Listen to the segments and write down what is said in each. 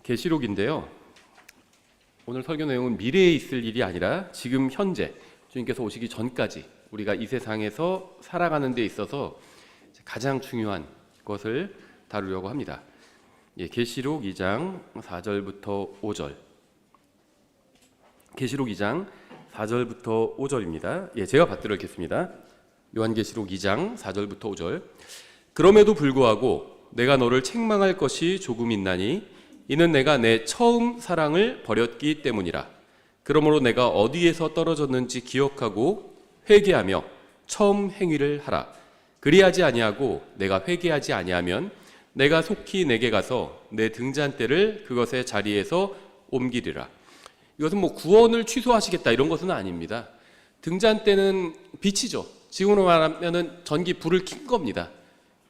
계시록인데요. 오늘 설교 내용은 미래에 있을 일이 아니라 지금 현재 주님께서 오시기 전까지 우리가 이 세상에서 살아가는 데 있어서 가장 중요한 것을 다루려고 합니다. 계시록 2장 4절부터 5절. 계시록 2장 4절부터 5절입니다. 제가 받들어 읽겠습니다. 요한계시록 2장 4절부터 5절. 그럼에도 불구하고 내가 너를 책망할 것이 조금 있나니 이는 내가 내 처음 사랑을 버렸기 때문이라. 그러므로 내가 어디에서 떨어졌는지 기억하고 회개하며 처음 행위를 하라. 그리하지 아니하고 내가 회개하지 아니하면 내가 속히 내게 가서 내 등잔대를 그것의 자리에서 옮기리라. 이것은 구원을 취소하시겠다 이런 것은 아닙니다. 등잔대는 빛이죠. 지금으로 말하면 전기 불을 킨 겁니다.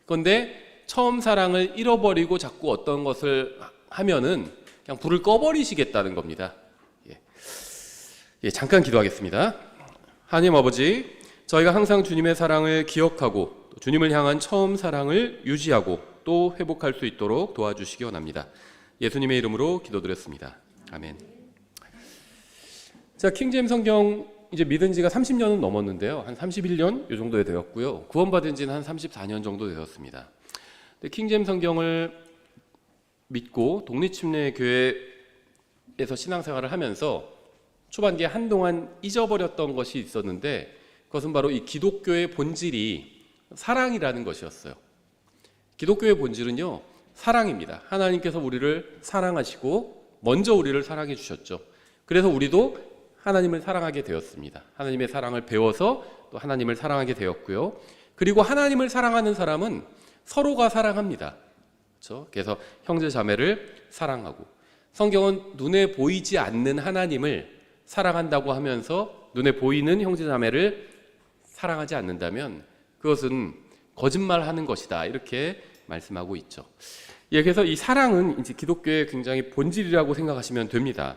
그런데 처음 사랑을 잃어버리고 자꾸 어떤 것을 하면은 그냥 불을 꺼버리시겠다는 겁니다. 잠깐 기도하겠습니다. 하나님 아버지, 저희가 항상 주님의 사랑을 기억하고 주님을 향한 처음 사랑을 유지하고 또 회복할 수 있도록 도와주시기 원합니다. 예수님의 이름으로 기도드렸습니다. 아멘. 자, 킹제임스 성경 이제 믿은 지가 30년은 넘었는데요. 한 31년 이 정도 되었고요. 구원받은 지는 한 34년 정도 되었습니다. 킹제임스 성경을 믿고 독립침례교회에서 신앙생활을 하면서 초반기에 한동안 잊어버렸던 것이 있었는데 그것은 바로 이 기독교의 본질이 사랑이라는 것이었어요. 기독교의 본질은요, 사랑입니다. 하나님께서 우리를 사랑하시고 먼저 우리를 사랑해 주셨죠. 그래서 우리도 하나님을 사랑하게 되었습니다. 하나님의 사랑을 배워서 또 하나님을 사랑하게 되었고요. 그리고 하나님을 사랑하는 사람은 서로가 사랑합니다. 그렇죠? 그래서 형제 자매를 사랑하고, 성경은 눈에 보이지 않는 하나님을 사랑한다고 하면서 눈에 보이는 형제 자매를 사랑하지 않는다면 그것은 거짓말하는 것이다, 이렇게 말씀하고 있죠. 그래서 이 사랑은 이제 기독교의 굉장히 본질이라고 생각하시면 됩니다.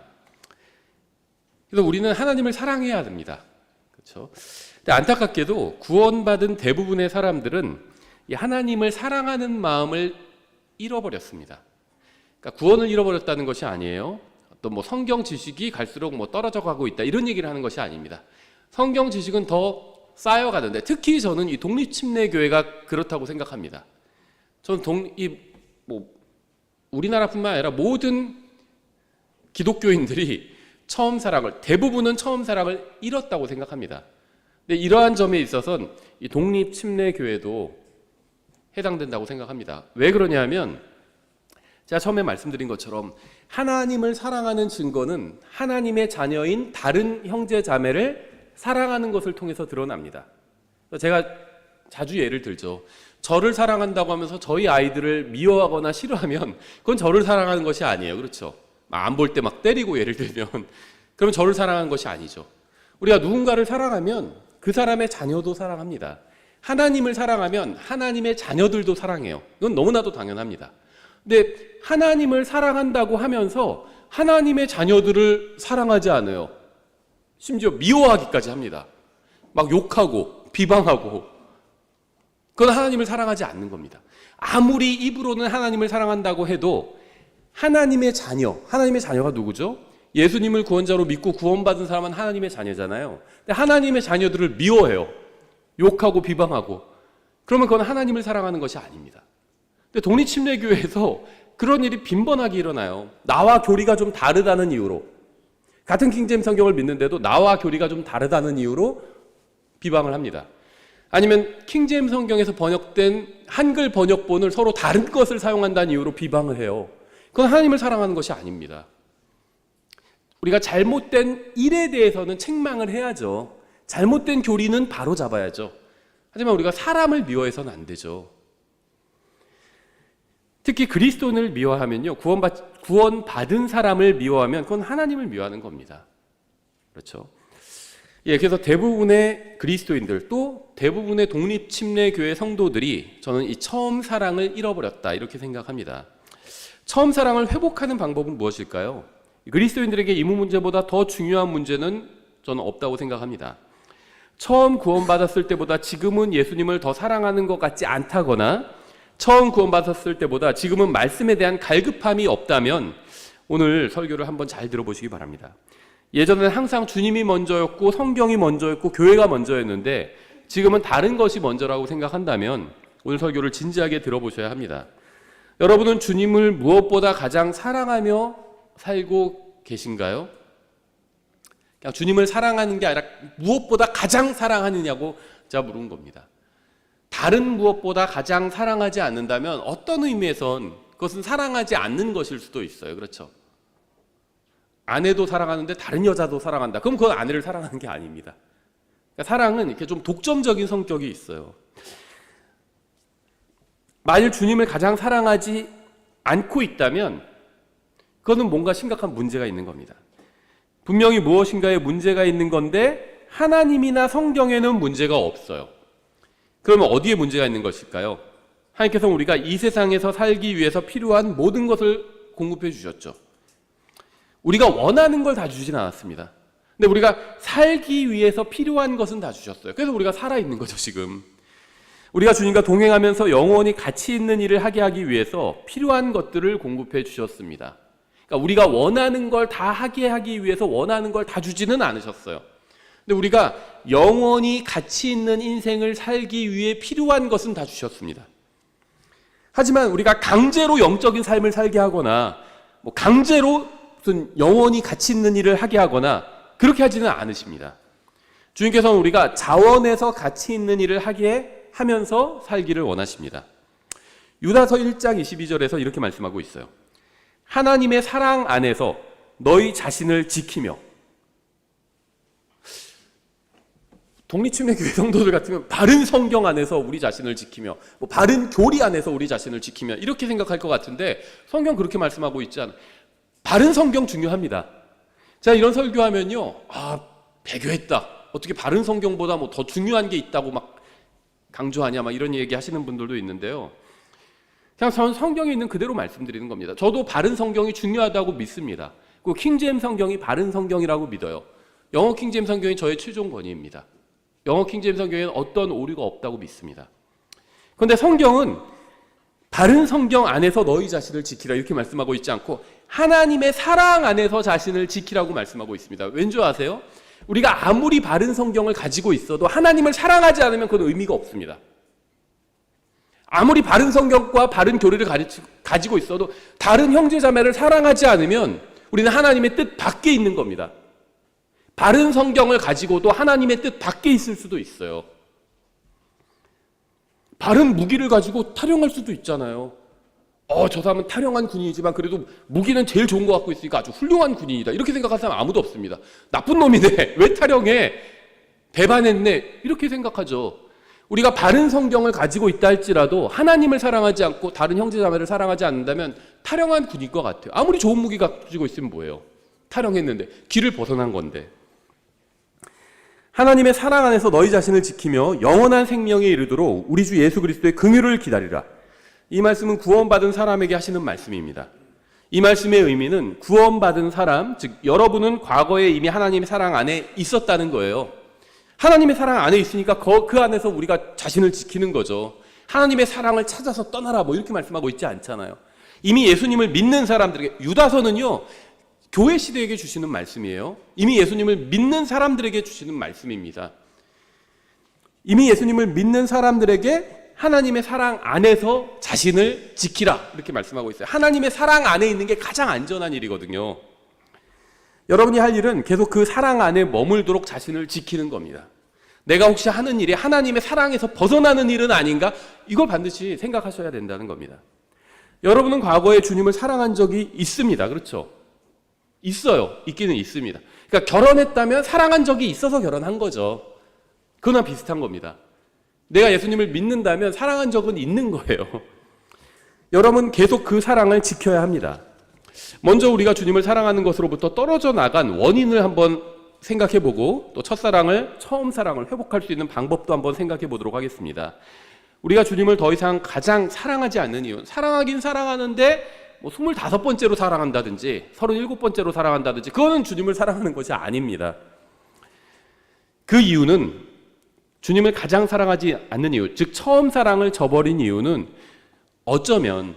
그래서 우리는 하나님을 사랑해야 됩니다. 그렇죠? 근데 안타깝게도 구원받은 대부분의 사람들은 이 하나님을 사랑하는 마음을 잃어버렸습니다. 그러니까 구원을 잃어버렸다는 것이 아니에요. 어떤 성경 지식이 갈수록 떨어져 가고 있다, 이런 얘기를 하는 것이 아닙니다. 성경 지식은 더 쌓여가는데, 특히 저는 이 독립침례교회가 그렇다고 생각합니다. 저는 우리나라뿐만 아니라 모든 기독교인들이 대부분은 처음 사랑을 잃었다고 생각합니다. 근데 이러한 점에 있어서는 이 독립침례교회도 해당된다고 생각합니다. 왜 그러냐면 제가 처음에 말씀드린 것처럼 하나님을 사랑하는 증거는 하나님의 자녀인 다른 형제 자매를 사랑하는 것을 통해서 드러납니다. 제가 자주 예를 들죠. 저를 사랑한다고 하면서 저희 아이들을 미워하거나 싫어하면 그건 저를 사랑하는 것이 아니에요. 그렇죠? 안 볼 때 때리고 예를 들면 그러면 저를 사랑하는 것이 아니죠. 우리가 누군가를 사랑하면 그 사람의 자녀도 사랑합니다. 하나님을 사랑하면 하나님의 자녀들도 사랑해요. 이건 너무나도 당연합니다. 근데 하나님을 사랑한다고 하면서 하나님의 자녀들을 사랑하지 않아요. 심지어 미워하기까지 합니다. 욕하고 비방하고. 그건 하나님을 사랑하지 않는 겁니다. 아무리 입으로는 하나님을 사랑한다고 해도 하나님의 자녀가 누구죠? 예수님을 구원자로 믿고 구원받은 사람은 하나님의 자녀잖아요. 근데 하나님의 자녀들을 미워해요. 욕하고 비방하고. 그러면 그건 하나님을 사랑하는 것이 아닙니다. 근데 독립침례교회에서 그런 일이 빈번하게 일어나요. 나와 교리가 좀 다르다는 이유로, 같은 킹제임스 성경을 믿는데도 나와 교리가 좀 다르다는 이유로 비방을 합니다. 아니면 킹제임스 성경에서 번역된 한글 번역본을 서로 다른 것을 사용한다는 이유로 비방을 해요. 그건 하나님을 사랑하는 것이 아닙니다. 우리가 잘못된 일에 대해서는 책망을 해야죠. 잘못된 교리는 바로 잡아야죠. 하지만 우리가 사람을 미워해서는 안 되죠. 특히 그리스도인을 미워하면요, 구원받은 사람을 미워하면 그건 하나님을 미워하는 겁니다. 그렇죠? 그래서 대부분의 그리스도인들, 또 대부분의 독립침례교회 성도들이 저는 이 처음 사랑을 잃어버렸다, 이렇게 생각합니다. 처음 사랑을 회복하는 방법은 무엇일까요? 그리스도인들에게 이 문제보다 더 중요한 문제는 저는 없다고 생각합니다. 처음 구원받았을 때보다 지금은 예수님을 더 사랑하는 것 같지 않다거나 처음 구원받았을 때보다 지금은 말씀에 대한 갈급함이 없다면 오늘 설교를 한번 잘 들어보시기 바랍니다. 예전에는 항상 주님이 먼저였고 성경이 먼저였고 교회가 먼저였는데 지금은 다른 것이 먼저라고 생각한다면 오늘 설교를 진지하게 들어보셔야 합니다. 여러분은 주님을 무엇보다 가장 사랑하며 살고 계신가요? 그냥 주님을 사랑하는 게 아니라 무엇보다 가장 사랑하느냐고 제가 물은 겁니다. 다른 무엇보다 가장 사랑하지 않는다면 어떤 의미에선 그것은 사랑하지 않는 것일 수도 있어요. 그렇죠? 아내도 사랑하는데 다른 여자도 사랑한다. 그럼 그건 아내를 사랑하는 게 아닙니다. 그러니까 사랑은 이렇게 좀 독점적인 성격이 있어요. 만일 주님을 가장 사랑하지 않고 있다면 그거는 뭔가 심각한 문제가 있는 겁니다. 분명히 무엇인가에 문제가 있는 건데 하나님이나 성경에는 문제가 없어요. 그러면 어디에 문제가 있는 것일까요? 하나님께서 우리가 이 세상에서 살기 위해서 필요한 모든 것을 공급해 주셨죠. 우리가 원하는 걸 다 주진 않았습니다. 근데 우리가 살기 위해서 필요한 것은 다 주셨어요. 그래서 우리가 살아있는 거죠, 지금. 우리가 주님과 동행하면서 영원히 가치 있는 일을 하기 위해서 필요한 것들을 공급해 주셨습니다. 그러니까 우리가 원하는 걸 다 하기 위해서 원하는 걸 다 주지는 않으셨어요. 근데 우리가 영원히 가치 있는 인생을 살기 위해 필요한 것은 다 주셨습니다. 하지만 우리가 강제로 영적인 삶을 살게 하거나 강제로 무슨 영원히 가치 있는 일을 하게 하거나 그렇게 하지는 않으십니다. 주님께서는 우리가 자원해서 가치 있는 일을 하게 하면서 살기를 원하십니다. 유다서 1장 22절에서 이렇게 말씀하고 있어요. 하나님의 사랑 안에서 너희 자신을 지키며. 독립침례교회 성도들 같으면 바른 성경 안에서 우리 자신을 지키며 바른 교리 안에서 우리 자신을 지키며 이렇게 생각할 것 같은데 성경 그렇게 말씀하고 있지 않아요. 바른 성경 중요합니다. 제가 이런 설교하면요, 배교했다. 어떻게 바른 성경보다 더 중요한 게 있다고 막 강조하냐, 이런 얘기 하시는 분들도 있는데요. 그냥 저는 성경에 있는 그대로 말씀드리는 겁니다. 저도 바른 성경이 중요하다고 믿습니다. 그 킹제임스 성경이 바른 성경이라고 믿어요. 영어 킹제임스 성경이 저의 최종 권위입니다. 영어 킹제임스 성경에는 어떤 오류가 없다고 믿습니다. 그런데 성경은 바른 성경 안에서 너희 자신을 지키라 이렇게 말씀하고 있지 않고 하나님의 사랑 안에서 자신을 지키라고 말씀하고 있습니다. 왠지 아세요? 우리가 아무리 바른 성경을 가지고 있어도 하나님을 사랑하지 않으면 그건 의미가 없습니다. 아무리 바른 성경과 바른 교리를 가지고 있어도 다른 형제자매를 사랑하지 않으면 우리는 하나님의 뜻 밖에 있는 겁니다. 바른 성경을 가지고도 하나님의 뜻 밖에 있을 수도 있어요. 바른 무기를 가지고 탈영할 수도 있잖아요. 저 사람은 탈영한 군인이지만 그래도 무기는 제일 좋은 거 갖고 있으니까 아주 훌륭한 군인이다. 이렇게 생각하는 사람 아무도 없습니다. 나쁜 놈이네. 왜 탈영해? 배반했네. 이렇게 생각하죠. 우리가 바른 성경을 가지고 있다 할지라도 하나님을 사랑하지 않고 다른 형제자매를 사랑하지 않는다면 탈영한 군인 것 같아요. 아무리 좋은 무기 가지고 있으면 뭐예요? 탈영했는데 길을 벗어난 건데. 하나님의 사랑 안에서 너희 자신을 지키며 영원한 생명에 이르도록 우리 주 예수 그리스도의 긍휼을 기다리라. 이 말씀은 구원받은 사람에게 하시는 말씀입니다. 이 말씀의 의미는 구원받은 사람, 즉 여러분은 과거에 이미 하나님의 사랑 안에 있었다는 거예요. 하나님의 사랑 안에 있으니까 그 안에서 우리가 자신을 지키는 거죠. 하나님의 사랑을 찾아서 떠나라 이렇게 말씀하고 있지 않잖아요. 이미 예수님을 믿는 사람들에게, 유다서는요 교회 시대에게 주시는 말씀이에요. 이미 예수님을 믿는 사람들에게 주시는 말씀입니다. 이미 예수님을 믿는 사람들에게 하나님의 사랑 안에서 자신을 지키라 이렇게 말씀하고 있어요. 하나님의 사랑 안에 있는 게 가장 안전한 일이거든요. 여러분이 할 일은 계속 그 사랑 안에 머물도록 자신을 지키는 겁니다. 내가 혹시 하는 일이 하나님의 사랑에서 벗어나는 일은 아닌가? 이걸 반드시 생각하셔야 된다는 겁니다. 여러분은 과거에 주님을 사랑한 적이 있습니다. 그렇죠? 있어요. 있기는 있습니다. 그러니까 결혼했다면 사랑한 적이 있어서 결혼한 거죠. 그거나 비슷한 겁니다. 내가 예수님을 믿는다면 사랑한 적은 있는 거예요. 여러분 계속 그 사랑을 지켜야 합니다. 먼저 우리가 주님을 사랑하는 것으로부터 떨어져 나간 원인을 한번 생각해보고 또 처음 사랑을 회복할 수 있는 방법도 한번 생각해 보도록 하겠습니다. 우리가 주님을 더 이상 가장 사랑하지 않는 이유, 사랑하긴 사랑하는데 25번째로 사랑한다든지 37번째로 사랑한다든지 그거는 주님을 사랑하는 것이 아닙니다. 그 이유는 주님을 가장 사랑하지 않는 이유, 즉 처음 사랑을 저버린 이유는 어쩌면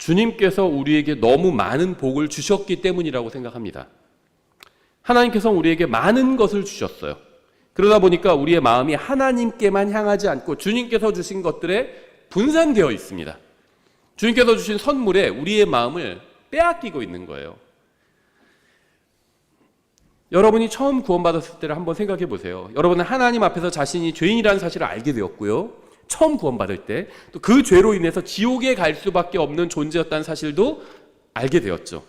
주님께서 우리에게 너무 많은 복을 주셨기 때문이라고 생각합니다. 하나님께서 우리에게 많은 것을 주셨어요. 그러다 보니까 우리의 마음이 하나님께만 향하지 않고 주님께서 주신 것들에 분산되어 있습니다. 주님께서 주신 선물에 우리의 마음을 빼앗기고 있는 거예요. 여러분이 처음 구원받았을 때를 한번 생각해 보세요. 여러분은 하나님 앞에서 자신이 죄인이라는 사실을 알게 되었고요. 처음 구원받을 때 또 그 죄로 인해서 지옥에 갈 수밖에 없는 존재였다는 사실도 알게 되었죠.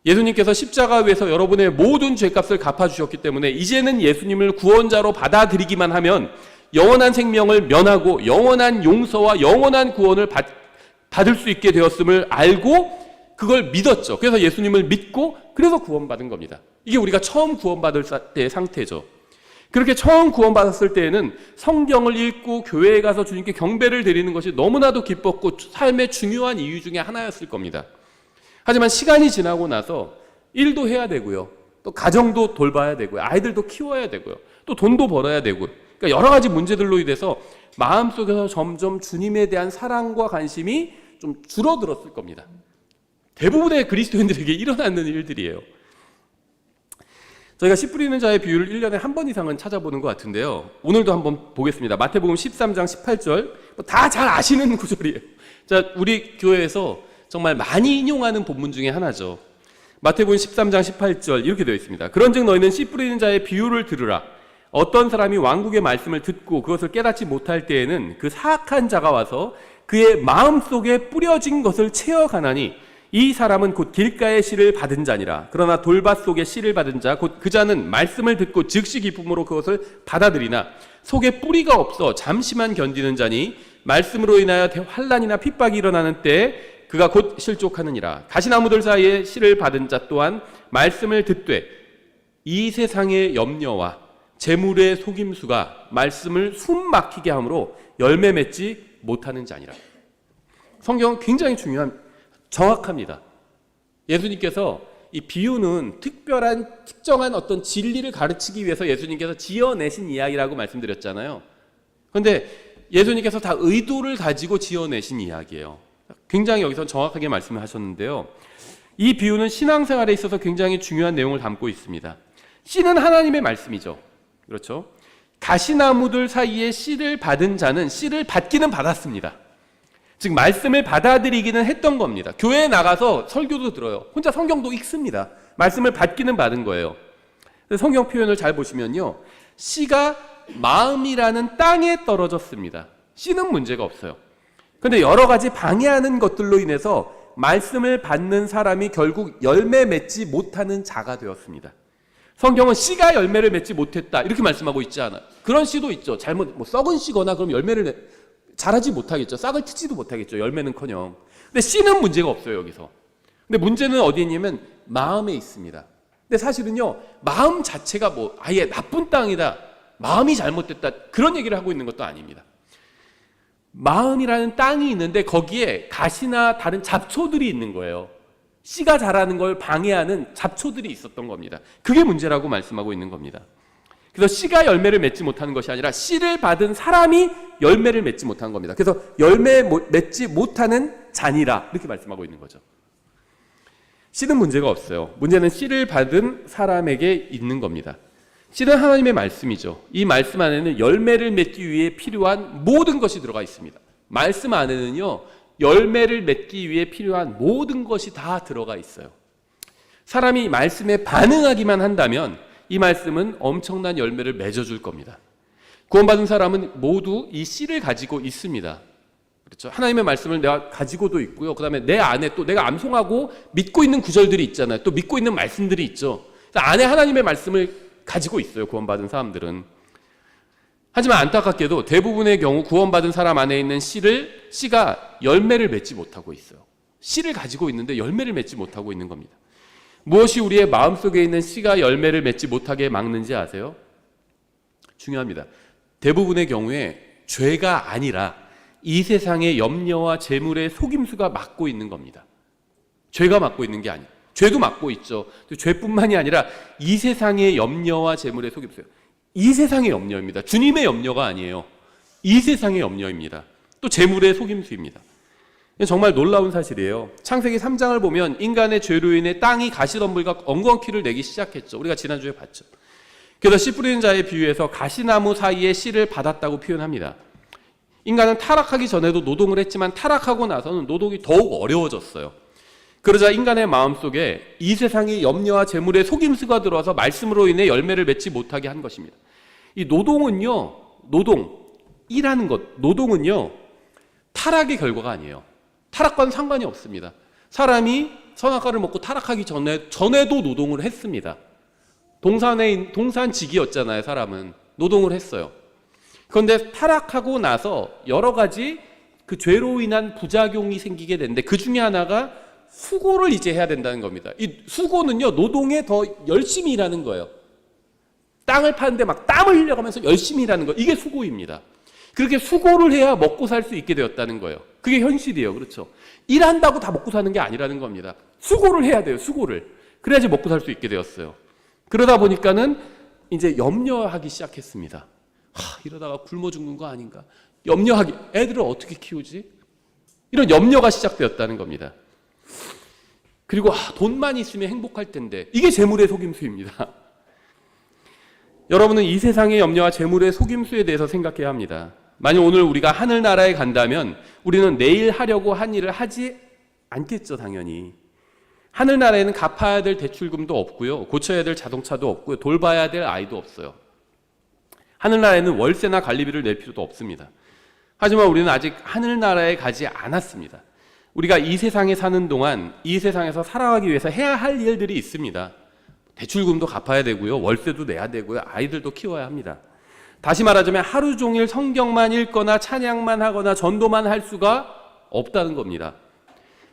예수님께서 십자가 위에서 여러분의 모든 죄값을 갚아주셨기 때문에 이제는 예수님을 구원자로 받아들이기만 하면 영원한 생명을 면하고 영원한 용서와 영원한 구원을 받을 수 있게 되었음을 알고 그걸 믿었죠. 그래서 예수님을 믿고 그래서 구원받은 겁니다. 이게 우리가 처음 구원받을 때의 상태죠. 그렇게 처음 구원받았을 때에는 성경을 읽고 교회에 가서 주님께 경배를 드리는 것이 너무나도 기뻤고 삶의 중요한 이유 중에 하나였을 겁니다. 하지만 시간이 지나고 나서 일도 해야 되고요. 또 가정도 돌봐야 되고요. 아이들도 키워야 되고요. 또 돈도 벌어야 되고요. 그러니까 여러 가지 문제들로 인해서 마음속에서 점점 주님에 대한 사랑과 관심이 좀 줄어들었을 겁니다. 대부분의 그리스도인들에게 일어나는 일들이에요. 저희가 씨 뿌리는 자의 비유를 1년에 한 번 이상은 찾아보는 것 같은데요. 오늘도 한번 보겠습니다. 마태복음 13장 18절. 다 잘 아시는 구절이에요. 자, 우리 교회에서 정말 많이 인용하는 본문 중에 하나죠. 마태복음 13장 18절 이렇게 되어 있습니다. 그런즉 너희는 씨 뿌리는 자의 비유를 들으라. 어떤 사람이 왕국의 말씀을 듣고 그것을 깨닫지 못할 때에는 그 사악한 자가 와서 그의 마음속에 뿌려진 것을 채워가나니 이 사람은 곧 길가의 씨를 받은 자니라. 그러나 돌밭 속에 씨를 받은 자 곧 그 자는 말씀을 듣고 즉시 기쁨으로 그것을 받아들이나 속에 뿌리가 없어 잠시만 견디는 자니 말씀으로 인하여 환난이나 핍박이 일어나는 때에 그가 곧 실족하느니라. 가시나무들 사이에 씨를 받은 자 또한 말씀을 듣되 이 세상의 염려와 재물의 속임수가 말씀을 숨 막히게 함으로 열매 맺지 못하는 자니라. 성경은 굉장히 정확합니다. 예수님께서 이 비유는 특정한 어떤 진리를 가르치기 위해서 예수님께서 지어내신 이야기라고 말씀드렸잖아요. 그런데 예수님께서 다 의도를 가지고 지어내신 이야기예요. 굉장히 여기서 정확하게 말씀을 하셨는데요. 이 비유는 신앙생활에 있어서 굉장히 중요한 내용을 담고 있습니다. 씨는 하나님의 말씀이죠. 그렇죠? 가시나무들 사이에 씨를 받은 자는 씨를 받기는 받았습니다. 즉 말씀을 받아들이기는 했던 겁니다. 교회에 나가서 설교도 들어요. 혼자 성경도 읽습니다. 말씀을 받기는 받은 거예요. 성경 표현을 잘 보시면요. 씨가 마음이라는 땅에 떨어졌습니다. 씨는 문제가 없어요. 그런데 여러 가지 방해하는 것들로 인해서 말씀을 받는 사람이 결국 열매 맺지 못하는 자가 되었습니다. 성경은 씨가 열매를 맺지 못했다 이렇게 말씀하고 있지 않아요. 그런 씨도 있죠. 썩은 씨거나 그럼 열매를 자라지 못하겠죠. 싹을 트지도 못하겠죠. 열매는커녕. 근데 씨는 문제가 없어요, 여기서. 근데 문제는 어디에 있냐면 마음에 있습니다. 근데 사실은요, 마음 자체가 아예 나쁜 땅이다, 마음이 잘못됐다 그런 얘기를 하고 있는 것도 아닙니다. 마음이라는 땅이 있는데 거기에 가시나 다른 잡초들이 있는 거예요. 씨가 자라는 걸 방해하는 잡초들이 있었던 겁니다. 그게 문제라고 말씀하고 있는 겁니다. 그래서 씨가 열매를 맺지 못하는 것이 아니라 씨를 받은 사람이 열매를 맺지 못하는 겁니다. 그래서 열매 맺지 못하는 잔이라 이렇게 말씀하고 있는 거죠. 씨는 문제가 없어요. 문제는 씨를 받은 사람에게 있는 겁니다. 씨는 하나님의 말씀이죠. 이 말씀 안에는 열매를 맺기 위해 필요한 모든 것이 들어가 있습니다. 말씀 안에는요, 열매를 맺기 위해 필요한 모든 것이 다 들어가 있어요. 사람이 말씀에 반응하기만 한다면 이 말씀은 엄청난 열매를 맺어줄 겁니다. 구원받은 사람은 모두 이 씨를 가지고 있습니다. 그렇죠? 하나님의 말씀을 내가 가지고도 있고요. 그 다음에 내 안에 또 내가 암송하고 믿고 있는 구절들이 있잖아요. 또 믿고 있는 말씀들이 있죠. 안에 하나님의 말씀을 가지고 있어요. 구원받은 사람들은. 하지만 안타깝게도 대부분의 경우 구원받은 사람 안에 있는 씨가 열매를 맺지 못하고 있어요. 씨를 가지고 있는데 열매를 맺지 못하고 있는 겁니다. 무엇이 우리의 마음속에 있는 씨가 열매를 맺지 못하게 막는지 아세요? 중요합니다. 대부분의 경우에 죄가 아니라 이 세상의 염려와 재물의 속임수가 막고 있는 겁니다. 죄가 막고 있는 게 아니에요. 죄도 막고 있죠. 죄뿐만이 아니라 이 세상의 염려와 재물의 속임수예요. 이 세상의 염려입니다. 주님의 염려가 아니에요. 이 세상의 염려입니다. 또 재물의 속임수입니다. 정말 놀라운 사실이에요. 창세기 3장을 보면 인간의 죄로 인해 땅이 가시덤불과 엉겅퀴를 내기 시작했죠. 우리가 지난주에 봤죠. 그래서 씨 뿌리는 자의 비유에서 가시나무 사이에 씨를 받았다고 표현합니다. 인간은 타락하기 전에도 노동을 했지만 타락하고 나서는 노동이 더욱 어려워졌어요. 그러자 인간의 마음속에 이 세상의 염려와 재물의 속임수가 들어와서 말씀으로 인해 열매를 맺지 못하게 한 것입니다. 이 노동은요, 일하는 것, 노동은요, 타락의 결과가 아니에요. 타락과는 상관이 없습니다. 사람이 선악과를 먹고 타락하기 전에도 노동을 했습니다. 동산직이었잖아요. 사람은 노동을 했어요. 그런데 타락하고 나서 여러 가지 그 죄로 인한 부작용이 생기게 되는데 그 중에 하나가 수고를 이제 해야 된다는 겁니다. 이 수고는요, 노동에 더 열심히 일하는 거예요. 땅을 파는데 막 땀을 흘려가면서 열심히 일하는 거, 이게 수고입니다. 그렇게 수고를 해야 먹고 살 수 있게 되었다는 거예요. 그게 현실이에요. 그렇죠? 일한다고 다 먹고 사는 게 아니라는 겁니다. 수고를 해야 돼요. 수고를. 그래야지 먹고 살 수 있게 되었어요. 그러다 보니까는 이제 염려하기 시작했습니다. 이러다가 굶어 죽는 거 아닌가? 염려하기. 애들을 어떻게 키우지? 이런 염려가 시작되었다는 겁니다. 그리고 돈만 있으면 행복할 텐데, 이게 재물의 속임수입니다. 여러분은 이 세상의 염려와 재물의 속임수에 대해서 생각해야 합니다. 만약 오늘 우리가 하늘나라에 간다면 우리는 내일 하려고 한 일을 하지 않겠죠, 당연히. 하늘나라에는 갚아야 될 대출금도 없고요, 고쳐야 될 자동차도 없고요, 돌봐야 될 아이도 없어요. 하늘나라에는 월세나 관리비를 낼 필요도 없습니다. 하지만 우리는 아직 하늘나라에 가지 않았습니다. 우리가 이 세상에 사는 동안 이 세상에서 살아가기 위해서 해야 할 일들이 있습니다. 대출금도 갚아야 되고요, 월세도 내야 되고요, 아이들도 키워야 합니다. 다시 말하자면 하루 종일 성경만 읽거나 찬양만 하거나 전도만 할 수가 없다는 겁니다.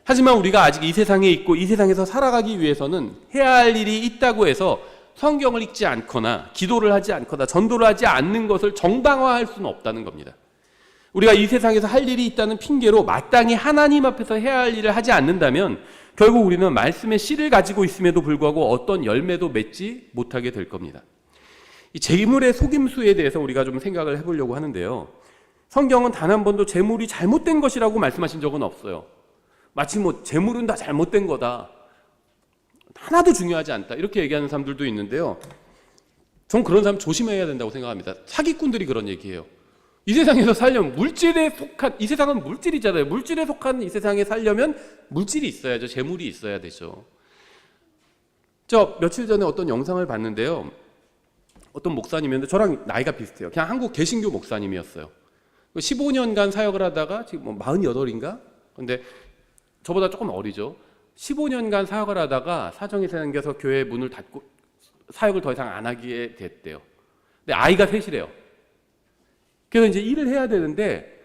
하지만 우리가 아직 이 세상에 있고 이 세상에서 살아가기 위해서는 해야 할 일이 있다고 해서 성경을 읽지 않거나 기도를 하지 않거나 전도를 하지 않는 것을 정당화할 수는 없다는 겁니다. 우리가 이 세상에서 할 일이 있다는 핑계로 마땅히 하나님 앞에서 해야 할 일을 하지 않는다면 결국 우리는 말씀의 씨를 가지고 있음에도 불구하고 어떤 열매도 맺지 못하게 될 겁니다. 이 재물의 속임수에 대해서 우리가 좀 생각을 해보려고 하는데요, 성경은 단 한 번도 재물이 잘못된 것이라고 말씀하신 적은 없어요. 마치 재물은 다 잘못된 거다, 하나도 중요하지 않다, 이렇게 얘기하는 사람들도 있는데요, 전 그런 사람 조심해야 된다고 생각합니다. 사기꾼들이 그런 얘기해요. 이 세상에서 살려면 물질에 속한, 이 세상은 물질이잖아요. 물질에 속한 이 세상에 살려면 물질이 있어야죠. 재물이 있어야 되죠. 저 며칠 전에 어떤 영상을 봤는데요, 어떤 목사님이었는데 저랑 나이가 비슷해요. 그냥 한국 개신교 목사님이었어요. 15년간 사역을 하다가 지금 48인가? 근데 저보다 조금 어리죠. 15년간 사역을 하다가 사정이 생겨서 교회 문을 닫고 사역을 더 이상 안 하게 됐대요. 근데 아이가 셋이래요. 그래서 이제 일을 해야 되는데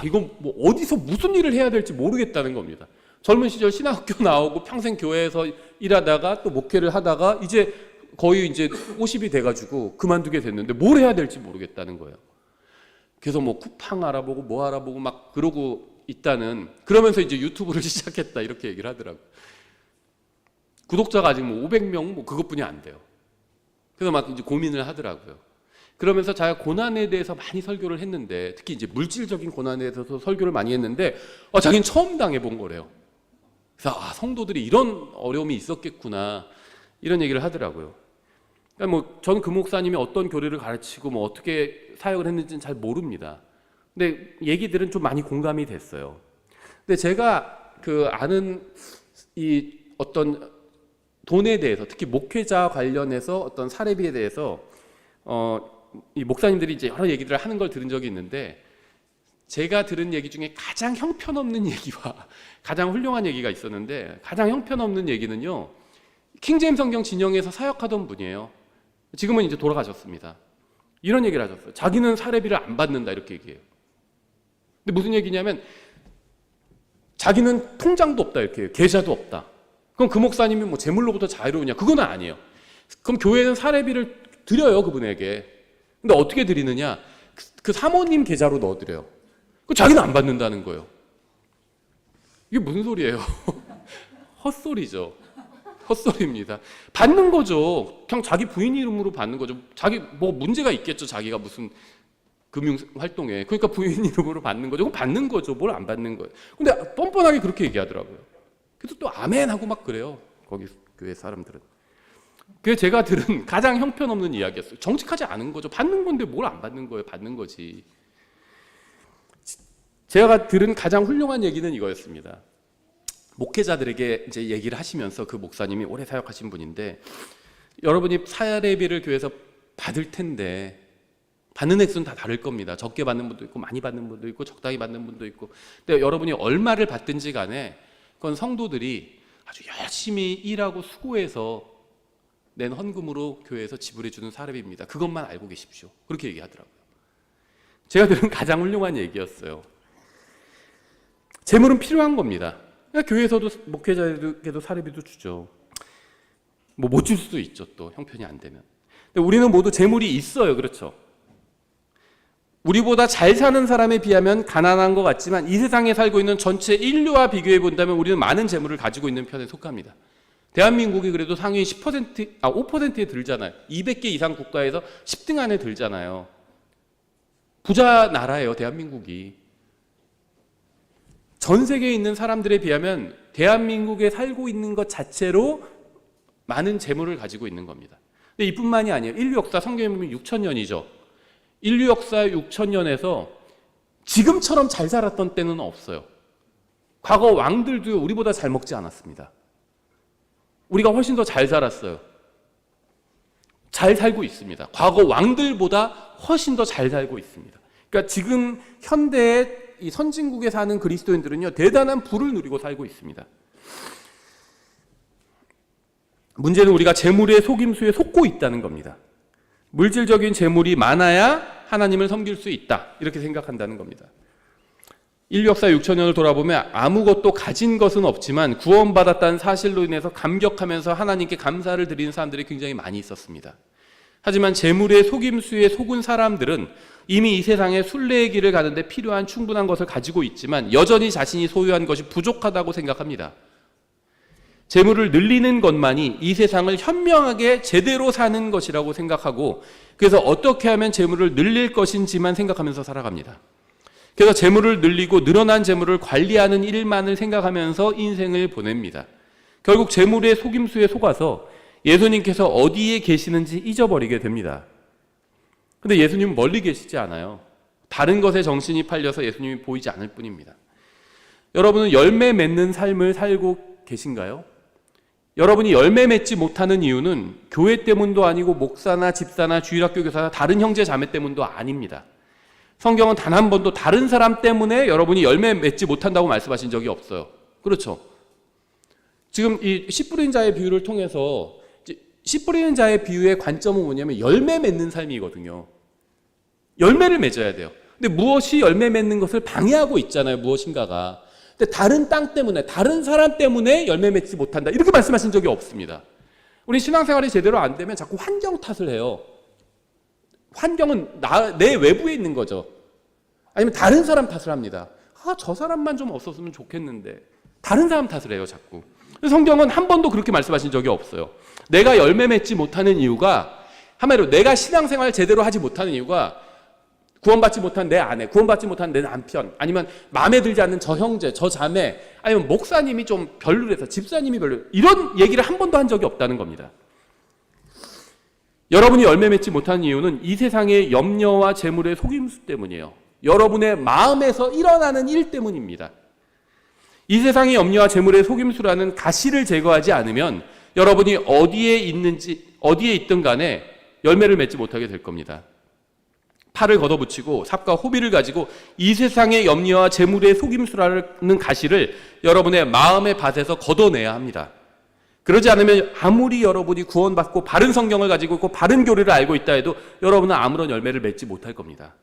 이건 어디서 무슨 일을 해야 될지 모르겠다는 겁니다. 젊은 시절 신학교 나오고 평생 교회에서 일하다가 또 목회를 하다가 이제 거의 이제 50이 돼가지고 그만두게 됐는데 뭘 해야 될지 모르겠다는 거예요. 그래서 쿠팡 알아보고 뭐 알아보고 막 그러고 있다는, 그러면서 이제 유튜브를 시작했다 이렇게 얘기를 하더라고요. 구독자가 아직 500명 그것뿐이 안 돼요. 그래서 막 이제 고민을 하더라고요. 그러면서 자기가 고난에 대해서 많이 설교를 했는데, 특히 이제 물질적인 고난에 대해서 설교를 많이 했는데 자기는 처음 당해본 거래요. 그래서 성도들이 이런 어려움이 있었겠구나 이런 얘기를 하더라고요. 그러니까 저는 그 목사님이 어떤 교리를 가르치고 어떻게 사역을 했는지는 잘 모릅니다. 근데 얘기들은 좀 많이 공감이 됐어요. 근데 제가 아는 이 어떤 돈에 대해서, 특히 목회자 관련해서 어떤 사례비에 대해서 이 목사님들이 이제 여러 얘기들을 하는 걸 들은 적이 있는데, 제가 들은 얘기 중에 가장 형편없는 얘기와 가장 훌륭한 얘기가 있었는데, 가장 형편없는 얘기는요, 킹제임스 성경 진영에서 사역하던 분이에요. 지금은 이제 돌아가셨습니다. 이런 얘기를 하셨어요. 자기는 사례비를 안 받는다 이렇게 얘기해요. 근데 무슨 얘기냐면 자기는 통장도 없다 이렇게 해요. 계좌도 없다. 그럼 그 목사님이 재물로부터 자유로우냐? 그건 아니에요. 그럼 교회는 사례비를 드려요, 그분에게. 근데 어떻게 드리느냐? 그 사모님 계좌로 넣어드려요. 자기는 안 받는다는 거예요. 이게 무슨 소리예요? 헛소리죠. 헛소리입니다. 받는 거죠. 그냥 자기 부인 이름으로 받는 거죠. 자기 문제가 있겠죠. 자기가 무슨 금융 활동에. 그러니까 부인 이름으로 받는 거죠. 그럼 받는 거죠. 뭘 안 받는 거예요. 근데 뻔뻔하게 그렇게 얘기하더라고요. 그래서 또 아멘 하고 막 그래요. 거기 교회 사람들은. 그게 제가 들은 가장 형편없는 이야기였어요. 정직하지 않은 거죠. 받는 건데 뭘 안 받는 거예요. 받는 거지. 제가 들은 가장 훌륭한 얘기는 이거였습니다. 목회자들에게 이제 얘기를 하시면서 그 목사님이 오래 사역하신 분인데, 여러분이 사례비를 교회에서 받을 텐데 받는 액수는 다 다를 겁니다. 적게 받는 분도 있고 많이 받는 분도 있고 적당히 받는 분도 있고. 근데 여러분이 얼마를 받든지 간에 그건 성도들이 아주 열심히 일하고 수고해서 낸 헌금으로 교회에서 지불해 주는 사례비입니다. 그것만 알고 계십시오. 그렇게 얘기하더라고요. 제가 들은 가장 훌륭한 얘기였어요. 재물은 필요한 겁니다. 그러니까 교회에서도 목회자에게도 사례비도 주죠. 뭐 못 줄 수도 있죠. 또 형편이 안 되면. 근데 우리는 모두 재물이 있어요. 그렇죠? 우리보다 잘 사는 사람에 비하면 가난한 것 같지만 이 세상에 살고 있는 전체 인류와 비교해 본다면 우리는 많은 재물을 가지고 있는 편에 속합니다. 대한민국이 그래도 상위 5%에 들잖아요. 200개 이상 국가에서 10등 안에 들잖아요. 부자 나라예요, 대한민국이. 전 세계에 있는 사람들에 비하면 대한민국에 살고 있는 것 자체로 많은 재물을 가지고 있는 겁니다. 근데 이뿐만이 아니에요. 인류 역사, 성경에 보면 6,000년이죠. 인류 역사 6,000년에서 지금처럼 잘 살았던 때는 없어요. 과거 왕들도 우리보다 잘 먹지 않았습니다. 우리가 훨씬 더 잘 살았어요. 잘 살고 있습니다. 과거 왕들보다 훨씬 더 잘 살고 있습니다. 그러니까 지금 현대의 이 선진국에 사는 그리스도인들은요, 대단한 부를 누리고 살고 있습니다. 문제는 우리가 재물의 속임수에 속고 있다는 겁니다. 물질적인 재물이 많아야 하나님을 섬길 수 있다, 이렇게 생각한다는 겁니다. 인류 역사 6,000년을 돌아보면 아무것도 가진 것은 없지만 구원받았다는 사실로 인해서 감격하면서 하나님께 감사를 드리는 사람들이 굉장히 많이 있었습니다. 하지만 재물의 속임수에 속은 사람들은 이미 이 세상에 순례의 길을 가는데 필요한 충분한 것을 가지고 있지만 여전히 자신이 소유한 것이 부족하다고 생각합니다. 재물을 늘리는 것만이 이 세상을 현명하게 제대로 사는 것이라고 생각하고, 그래서 어떻게 하면 재물을 늘릴 것인지만 생각하면서 살아갑니다. 그래서 재물을 늘리고 늘어난 재물을 관리하는 일만을 생각하면서 인생을 보냅니다. 결국 재물의 속임수에 속아서 예수님께서 어디에 계시는지 잊어버리게 됩니다. 근데 예수님은 멀리 계시지 않아요. 다른 것에 정신이 팔려서 예수님이 보이지 않을 뿐입니다. 여러분은 열매 맺는 삶을 살고 계신가요? 여러분이 열매 맺지 못하는 이유는 교회 때문도 아니고 목사나 집사나 주일학교 교사나 다른 형제 자매 때문도 아닙니다. 성경은 단 한 번도 다른 사람 때문에 여러분이 열매 맺지 못한다고 말씀하신 적이 없어요. 그렇죠? 지금 이 씨 뿌리는 자의 비유를 통해서 씨 뿌리는 자의 비유의 관점은 뭐냐면 열매 맺는 삶이거든요. 열매를 맺어야 돼요. 근데 무엇이 열매 맺는 것을 방해하고 있잖아요. 무엇인가가. 근데 다른 땅 때문에, 다른 사람 때문에 열매 맺지 못한다, 이렇게 말씀하신 적이 없습니다. 우리 신앙생활이 제대로 안 되면 자꾸 환경 탓을 해요. 환경은 내 외부에 있는 거죠. 아니면 다른 사람 탓을 합니다. 저 사람만 좀 없었으면 좋겠는데. 다른 사람 탓을 해요, 자꾸. 성경은 한 번도 그렇게 말씀하신 적이 없어요. 내가 열매 맺지 못하는 이유가, 한마디로 내가 신앙생활을 제대로 하지 못하는 이유가 구원받지 못한 내 아내, 구원받지 못한 내 남편, 아니면 마음에 들지 않는 저 형제, 저 자매, 아니면 목사님이 좀 별로라서, 집사님이 별로, 이런 얘기를 한 번도 한 적이 없다는 겁니다. 여러분이 열매 맺지 못하는 이유는 이 세상의 염려와 재물의 속임수 때문이에요. 여러분의 마음에서 일어나는 일 때문입니다. 이 세상의 염려와 재물의 속임수라는 가시를 제거하지 않으면 여러분이 어디에 있든 간에 열매를 맺지 못하게 될 겁니다. 팔을 걷어붙이고 삽과 호비를 가지고 이 세상의 염려와 재물의 속임수라는 가시를 여러분의 마음의 밭에서 걷어내야 합니다. 그러지 않으면 아무리 여러분이 구원받고 바른 성경을 가지고 있고 바른 교리를 알고 있다 해도 여러분은 아무런 열매를 맺지 못할 겁니다.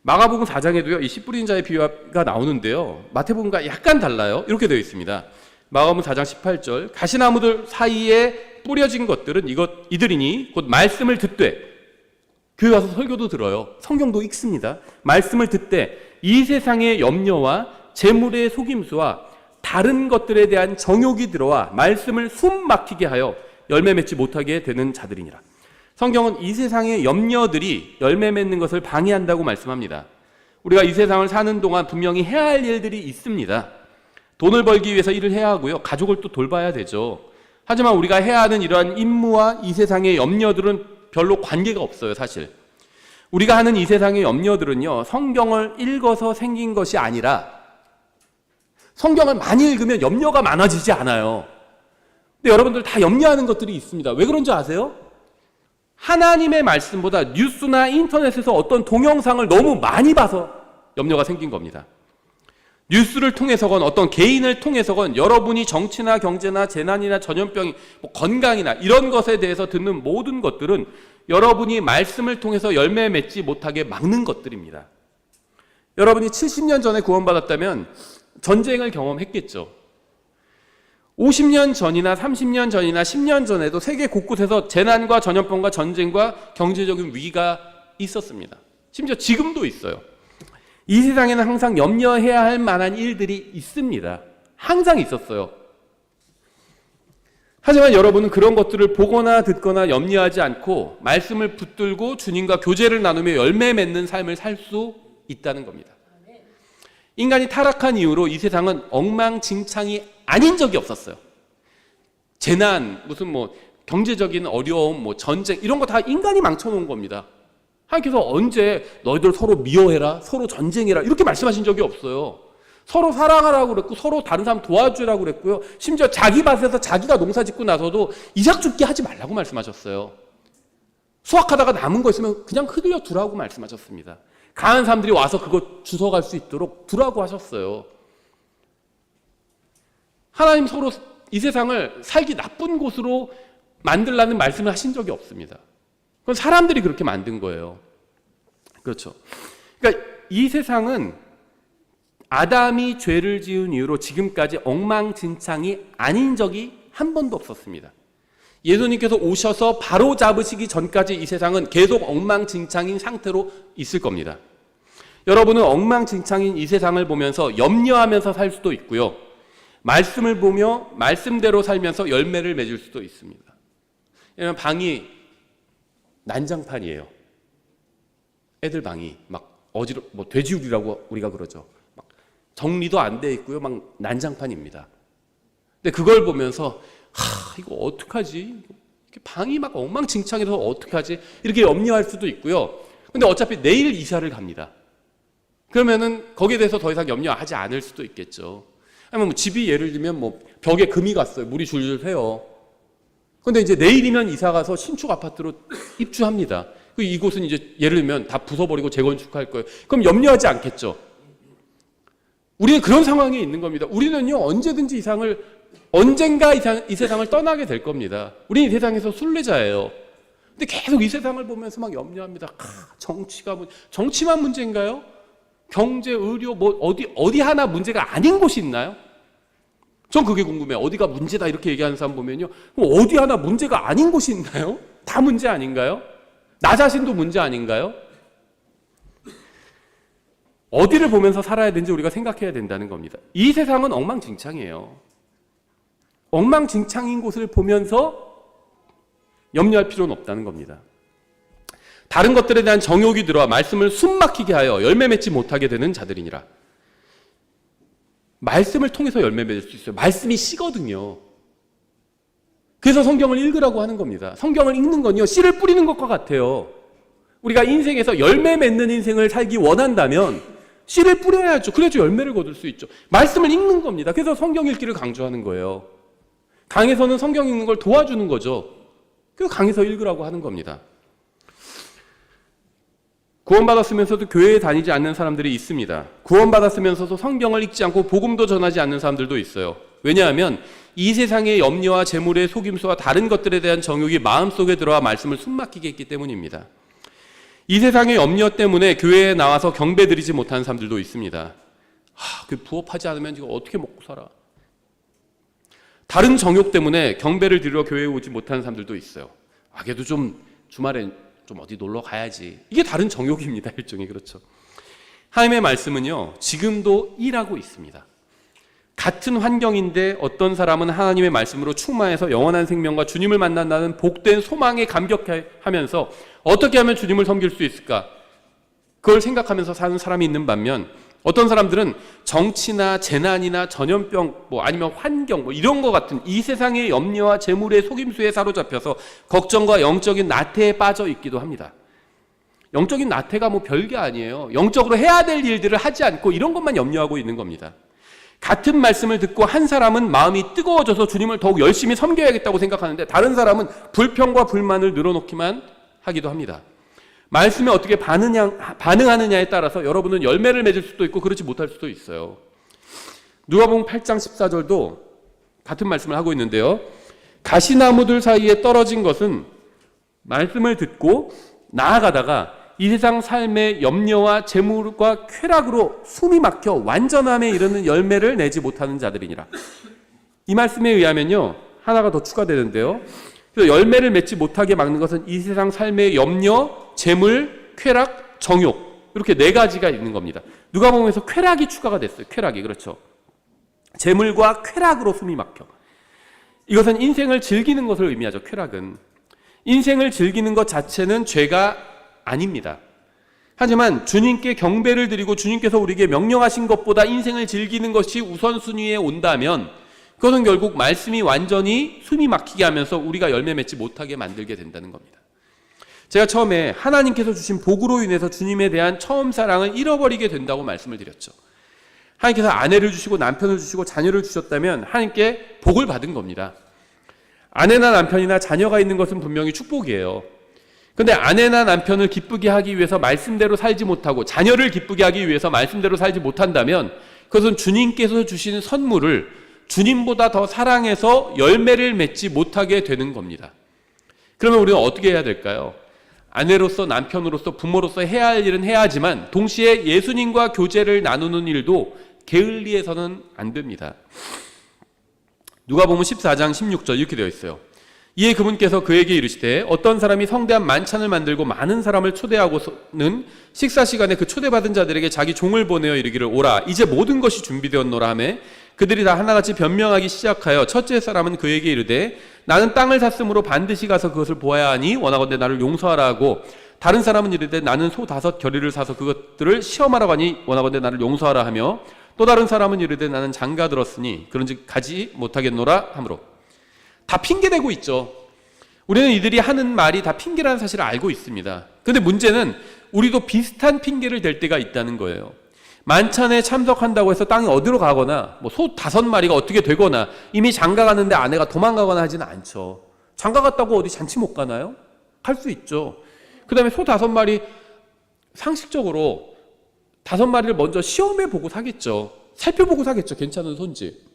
마가복음 4장에도요, 이 씨 뿌리는 자의 비유가 나오는데요, 마태복음과 약간 달라요. 이렇게 되어 있습니다. 마가복음 4장 18절, 가시나무들 사이에 뿌려진 것들은 이들이니 곧 말씀을 듣되, 교회 가서 설교도 들어요. 성경도 읽습니다. 말씀을 듣되 이 세상의 염려와 재물의 속임수와 다른 것들에 대한 정욕이 들어와 말씀을 숨 막히게 하여 열매 맺지 못하게 되는 자들이니라. 성경은 이 세상의 염려들이 열매 맺는 것을 방해한다고 말씀합니다. 우리가 이 세상을 사는 동안 분명히 해야 할 일들이 있습니다. 돈을 벌기 위해서 일을 해야 하고요. 가족을 또 돌봐야 되죠. 하지만 우리가 해야 하는 이러한 임무와 이 세상의 염려들은 별로 관계가 없어요, 사실. 우리가 하는 이 세상의 염려들은요, 성경을 읽어서 생긴 것이 아니라 성경을 많이 읽으면 염려가 많아지지 않아요. 근데 여러분들 다 염려하는 것들이 있습니다. 왜 그런지 아세요? 하나님의 말씀보다 뉴스나 인터넷에서 어떤 동영상을 너무 많이 봐서 염려가 생긴 겁니다. 뉴스를 통해서건 어떤 개인을 통해서건 여러분이 정치나 경제나 재난이나 전염병, 건강이나 이런 것에 대해서 듣는 모든 것들은 여러분이 말씀을 통해서 열매 맺지 못하게 막는 것들입니다. 여러분이 70년 전에 구원받았다면 전쟁을 경험했겠죠. 50년 전이나 30년 전이나 10년 전에도 세계 곳곳에서 재난과 전염병과 전쟁과 경제적인 위기가 있었습니다. 심지어 지금도 있어요. 이 세상에는 항상 염려해야 할 만한 일들이 있습니다. 항상 있었어요. 하지만 여러분은 그런 것들을 보거나 듣거나 염려하지 않고 말씀을 붙들고 주님과 교제를 나누며 열매 맺는 삶을 살 수 있다는 겁니다. 인간이 타락한 이후로 이 세상은 엉망진창이 아닌 적이 없었어요. 재난, 무슨 경제적인 어려움, 전쟁 이런 거 다 인간이 망쳐놓은 겁니다. 하나님께서 언제 너희들 서로 미워해라, 서로 전쟁해라 이렇게 말씀하신 적이 없어요. 서로 사랑하라고 그랬고 서로 다른 사람 도와주라고 그랬고요. 심지어 자기 밭에서 자기가 농사 짓고 나서도 이삭 줍기 하지 말라고 말씀하셨어요. 수확하다가 남은 거 있으면 그냥 흘려 두라고 말씀하셨습니다. 강한 사람들이 와서 그거 주워갈 수 있도록 두라고 하셨어요. 하나님 서로 이 세상을 살기 나쁜 곳으로 만들라는 말씀을 하신 적이 없습니다. 그건 사람들이 그렇게 만든 거예요. 그렇죠. 그러니까 이 세상은 아담이 죄를 지은 이후로 지금까지 엉망진창이 아닌 적이 한 번도 없었습니다. 예수님께서 오셔서 바로 잡으시기 전까지 이 세상은 계속 엉망진창인 상태로 있을 겁니다. 여러분은 엉망진창인 이 세상을 보면서 염려하면서 살 수도 있고요. 말씀을 보며 말씀대로 살면서 열매를 맺을 수도 있습니다. 왜냐하면 방이 난장판이에요. 애들 방이 막 돼지우리라고 우리가 그러죠. 막 정리도 안 돼 있고요. 막 난장판입니다. 근데 그걸 보면서 이거 어떡하지? 이렇게 방이 막 엉망진창이라서 어떡하지? 이렇게 염려할 수도 있고요. 근데 어차피 내일 이사를 갑니다. 그러면은 거기에 대해서 더 이상 염려하지 않을 수도 있겠죠. 아니면 집이 예를 들면 벽에 금이 갔어요. 물이 줄줄 새요. 근데 이제 내일이면 이사 가서 신축 아파트로 입주합니다. 이곳은 이제 예를 들면 다 부숴버리고 재건축할 거예요. 그럼 염려하지 않겠죠. 우리는 그런 상황에 있는 겁니다. 우리는요 언제든지 언젠가 이 세상을 떠나게 될 겁니다. 우리는 이 세상에서 순례자예요. 근데 계속 이 세상을 보면서 막 염려합니다. 정치만 문제인가요? 경제, 의료, 어디 하나 문제가 아닌 곳이 있나요? 전 그게 궁금해요. 어디가 문제다 이렇게 얘기하는 사람 보면요. 그럼 어디 하나 문제가 아닌 곳이 있나요? 다 문제 아닌가요? 나 자신도 문제 아닌가요? 어디를 보면서 살아야 되는지 우리가 생각해야 된다는 겁니다. 이 세상은 엉망진창이에요. 엉망진창인 곳을 보면서 염려할 필요는 없다는 겁니다. 다른 것들에 대한 정욕이 들어와 말씀을 숨막히게 하여 열매 맺지 못하게 되는 자들이니라. 말씀을 통해서 열매 맺을 수 있어요. 말씀이 씨거든요. 그래서 성경을 읽으라고 하는 겁니다. 성경을 읽는 건요, 씨를 뿌리는 것과 같아요. 우리가 인생에서 열매 맺는 인생을 살기 원한다면 씨를 뿌려야죠. 그래야지 열매를 거둘 수 있죠. 말씀을 읽는 겁니다. 그래서 성경 읽기를 강조하는 거예요. 강에서는 성경 읽는 걸 도와주는 거죠. 그래서 강에서 읽으라고 하는 겁니다. 구원받았으면서도 교회에 다니지 않는 사람들이 있습니다. 구원받았으면서도 성경을 읽지 않고 복음도 전하지 않는 사람들도 있어요. 왜냐하면 이 세상의 염려와 재물의 속임수와 다른 것들에 대한 정욕이 마음속에 들어와 말씀을 숨막히게 했기 때문입니다. 이 세상의 염려 때문에 교회에 나와서 경배 드리지 못하는 사람들도 있습니다. 그 부업하지 않으면 이거 어떻게 먹고 살아? 다른 정욕 때문에 경배를 드리러 교회에 오지 못하는 사람들도 있어요. 그래도 좀 주말에 좀 어디 놀러 가야지. 이게 다른 정욕입니다. 일종의. 그렇죠. 하나님의 말씀은요 지금도 일하고 있습니다. 같은 환경인데 어떤 사람은 하나님의 말씀으로 충만해서 영원한 생명과 주님을 만난다는 복된 소망에 감격하면서 어떻게 하면 주님을 섬길 수 있을까? 그걸 생각하면서 사는 사람이 있는 반면 어떤 사람들은 정치나 재난이나 전염병 아니면 환경 이런 것 같은 이 세상의 염려와 재물의 속임수에 사로잡혀서 걱정과 영적인 나태에 빠져 있기도 합니다. 영적인 나태가 별게 아니에요. 영적으로 해야 될 일들을 하지 않고 이런 것만 염려하고 있는 겁니다. 같은 말씀을 듣고 한 사람은 마음이 뜨거워져서 주님을 더욱 열심히 섬겨야겠다고 생각하는데 다른 사람은 불평과 불만을 늘어놓기만 하기도 합니다. 말씀에 어떻게 반응하느냐에 따라서 여러분은 열매를 맺을 수도 있고 그렇지 못할 수도 있어요. 누가복음 8장 14절도 같은 말씀을 하고 있는데요. 가시나무들 사이에 떨어진 것은 말씀을 듣고 나아가다가 이 세상 삶의 염려와 재물과 쾌락으로 숨이 막혀 완전함에 이르는 열매를 내지 못하는 자들이니라. 이 말씀에 의하면요, 하나가 더 추가되는데요. 그래서 열매를 맺지 못하게 막는 것은 이 세상 삶의 염려, 재물, 쾌락, 정욕, 이렇게 네 가지가 있는 겁니다. 누가복음에서 쾌락이 추가가 됐어요. 쾌락이, 그렇죠. 재물과 쾌락으로 숨이 막혀. 이것은 인생을 즐기는 것을 의미하죠. 쾌락은 인생을 즐기는 것 자체는 죄가 아닙니다. 하지만 주님께 경배를 드리고 주님께서 우리에게 명령하신 것보다 인생을 즐기는 것이 우선순위에 온다면 그것은 결국 말씀이 완전히 숨이 막히게 하면서 우리가 열매 맺지 못하게 만들게 된다는 겁니다. 제가 처음에 하나님께서 주신 복으로 인해서 주님에 대한 처음 사랑을 잃어버리게 된다고 말씀을 드렸죠. 하나님께서 아내를 주시고 남편을 주시고 자녀를 주셨다면 하나님께 복을 받은 겁니다. 아내나 남편이나 자녀가 있는 것은 분명히 축복이에요. 근데 아내나 남편을 기쁘게 하기 위해서 말씀대로 살지 못하고 자녀를 기쁘게 하기 위해서 말씀대로 살지 못한다면 그것은 주님께서 주신 선물을 주님보다 더 사랑해서 열매를 맺지 못하게 되는 겁니다. 그러면 우리는 어떻게 해야 될까요? 아내로서 남편으로서 부모로서 해야 할 일은 해야 하지만 동시에 예수님과 교제를 나누는 일도 게을리해서는 안 됩니다. 누가복음 14장 16절 이렇게 되어 있어요. 이에 그분께서 그에게 이르시되 어떤 사람이 성대한 만찬을 만들고 많은 사람을 초대하고는 식사 시간에 그 초대받은 자들에게 자기 종을 보내어 이르기를 오라 이제 모든 것이 준비되었노라 하매 그들이 다 하나같이 변명하기 시작하여 첫째 사람은 그에게 이르되 나는 땅을 샀으므로 반드시 가서 그것을 보아야 하니 원하건대 나를 용서하라 하고 다른 사람은 이르되 나는 소 5 겨리를 사서 그것들을 시험하러 가니 원하건대 나를 용서하라 하며 또 다른 사람은 이르되 나는 장가 들었으니 그런즉 가지 못하겠노라 하므로 다 핑계대고 있죠. 우리는 이들이 하는 말이 다 핑계라는 사실을 알고 있습니다. 그런데 문제는 우리도 비슷한 핑계를 댈 때가 있다는 거예요. 만찬에 참석한다고 해서 땅이 어디로 가거나 소 5마리가 어떻게 되거나 이미 장가 갔는데 아내가 도망가거나 하지는 않죠. 장가 갔다고 어디 잔치 못 가나요? 갈 수 있죠. 그 다음에 소 5마리 상식적으로 5마리를 먼저 시험해보고 사겠죠. 살펴보고 사겠죠. 괜찮은 소인지.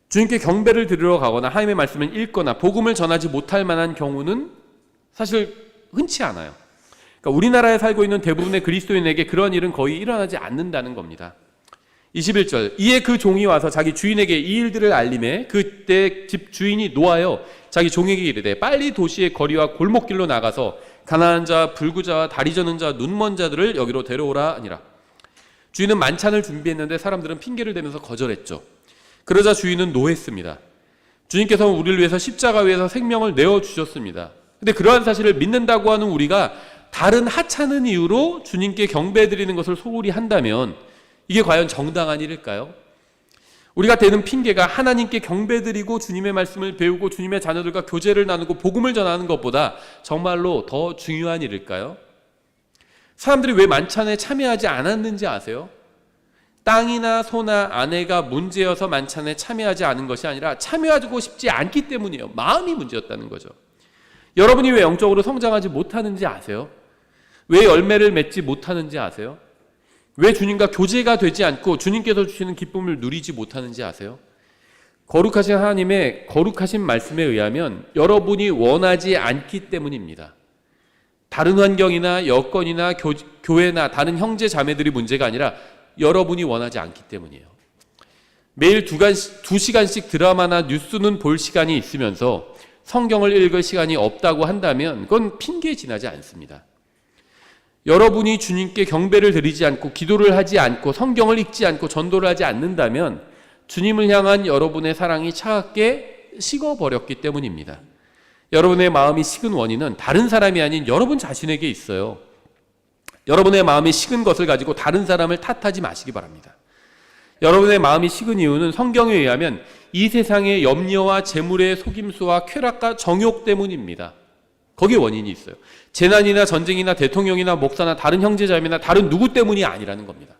주님께 경배를 드리러 가거나 하나님의 말씀을 읽거나 복음을 전하지 못할 만한 경우는 사실 흔치 않아요. 그러니까 우리나라에 살고 있는 대부분의 그리스도인에게 그런 일은 거의 일어나지 않는다는 겁니다. 21절 이에 그 종이 와서 자기 주인에게 이 일들을 알림해 그때 집 주인이 노하여 자기 종에게 이르되 빨리 도시의 거리와 골목길로 나가서 가난한 자, 불구자와 다리 저는 자, 눈먼 자들을 여기로 데려오라 하니라. 주인은 만찬을 준비했는데 사람들은 핑계를 대면서 거절했죠. 그러자 주인은 노했습니다. 주님께서는 우리를 위해서 십자가 위에서 생명을 내어주셨습니다. 근데 그러한 사실을 믿는다고 하는 우리가 다른 하찮은 이유로 주님께 경배드리는 것을 소홀히 한다면 이게 과연 정당한 일일까요? 우리가 대는 핑계가 하나님께 경배드리고 주님의 말씀을 배우고 주님의 자녀들과 교제를 나누고 복음을 전하는 것보다 정말로 더 중요한 일일까요? 사람들이 왜 만찬에 참여하지 않았는지 아세요? 땅이나 소나 아내가 문제여서 만찬에 참여하지 않은 것이 아니라 참여하고 싶지 않기 때문이에요. 마음이 문제였다는 거죠. 여러분이 왜 영적으로 성장하지 못하는지 아세요? 왜 열매를 맺지 못하는지 아세요? 왜 주님과 교제가 되지 않고 주님께서 주시는 기쁨을 누리지 못하는지 아세요? 거룩하신 하나님의 거룩하신 말씀에 의하면 여러분이 원하지 않기 때문입니다. 다른 환경이나 여건이나 교회나 다른 형제 자매들이 문제가 아니라 여러분이 원하지 않기 때문이에요. 매일 2시간씩 드라마나 뉴스는 볼 시간이 있으면서 성경을 읽을 시간이 없다고 한다면 그건 핑계에 지나지 않습니다. 여러분이 주님께 경배를 드리지 않고 기도를 하지 않고 성경을 읽지 않고 전도를 하지 않는다면 주님을 향한 여러분의 사랑이 차갑게 식어버렸기 때문입니다. 여러분의 마음이 식은 원인은 다른 사람이 아닌 여러분 자신에게 있어요. 여러분의 마음이 식은 것을 가지고 다른 사람을 탓하지 마시기 바랍니다. 여러분의 마음이 식은 이유는 성경에 의하면 이 세상의 염려와 재물의 속임수와 쾌락과 정욕 때문입니다. 거기에 원인이 있어요. 재난이나 전쟁이나 대통령이나 목사나 다른 형제자매나 다른 누구 때문이 아니라는 겁니다.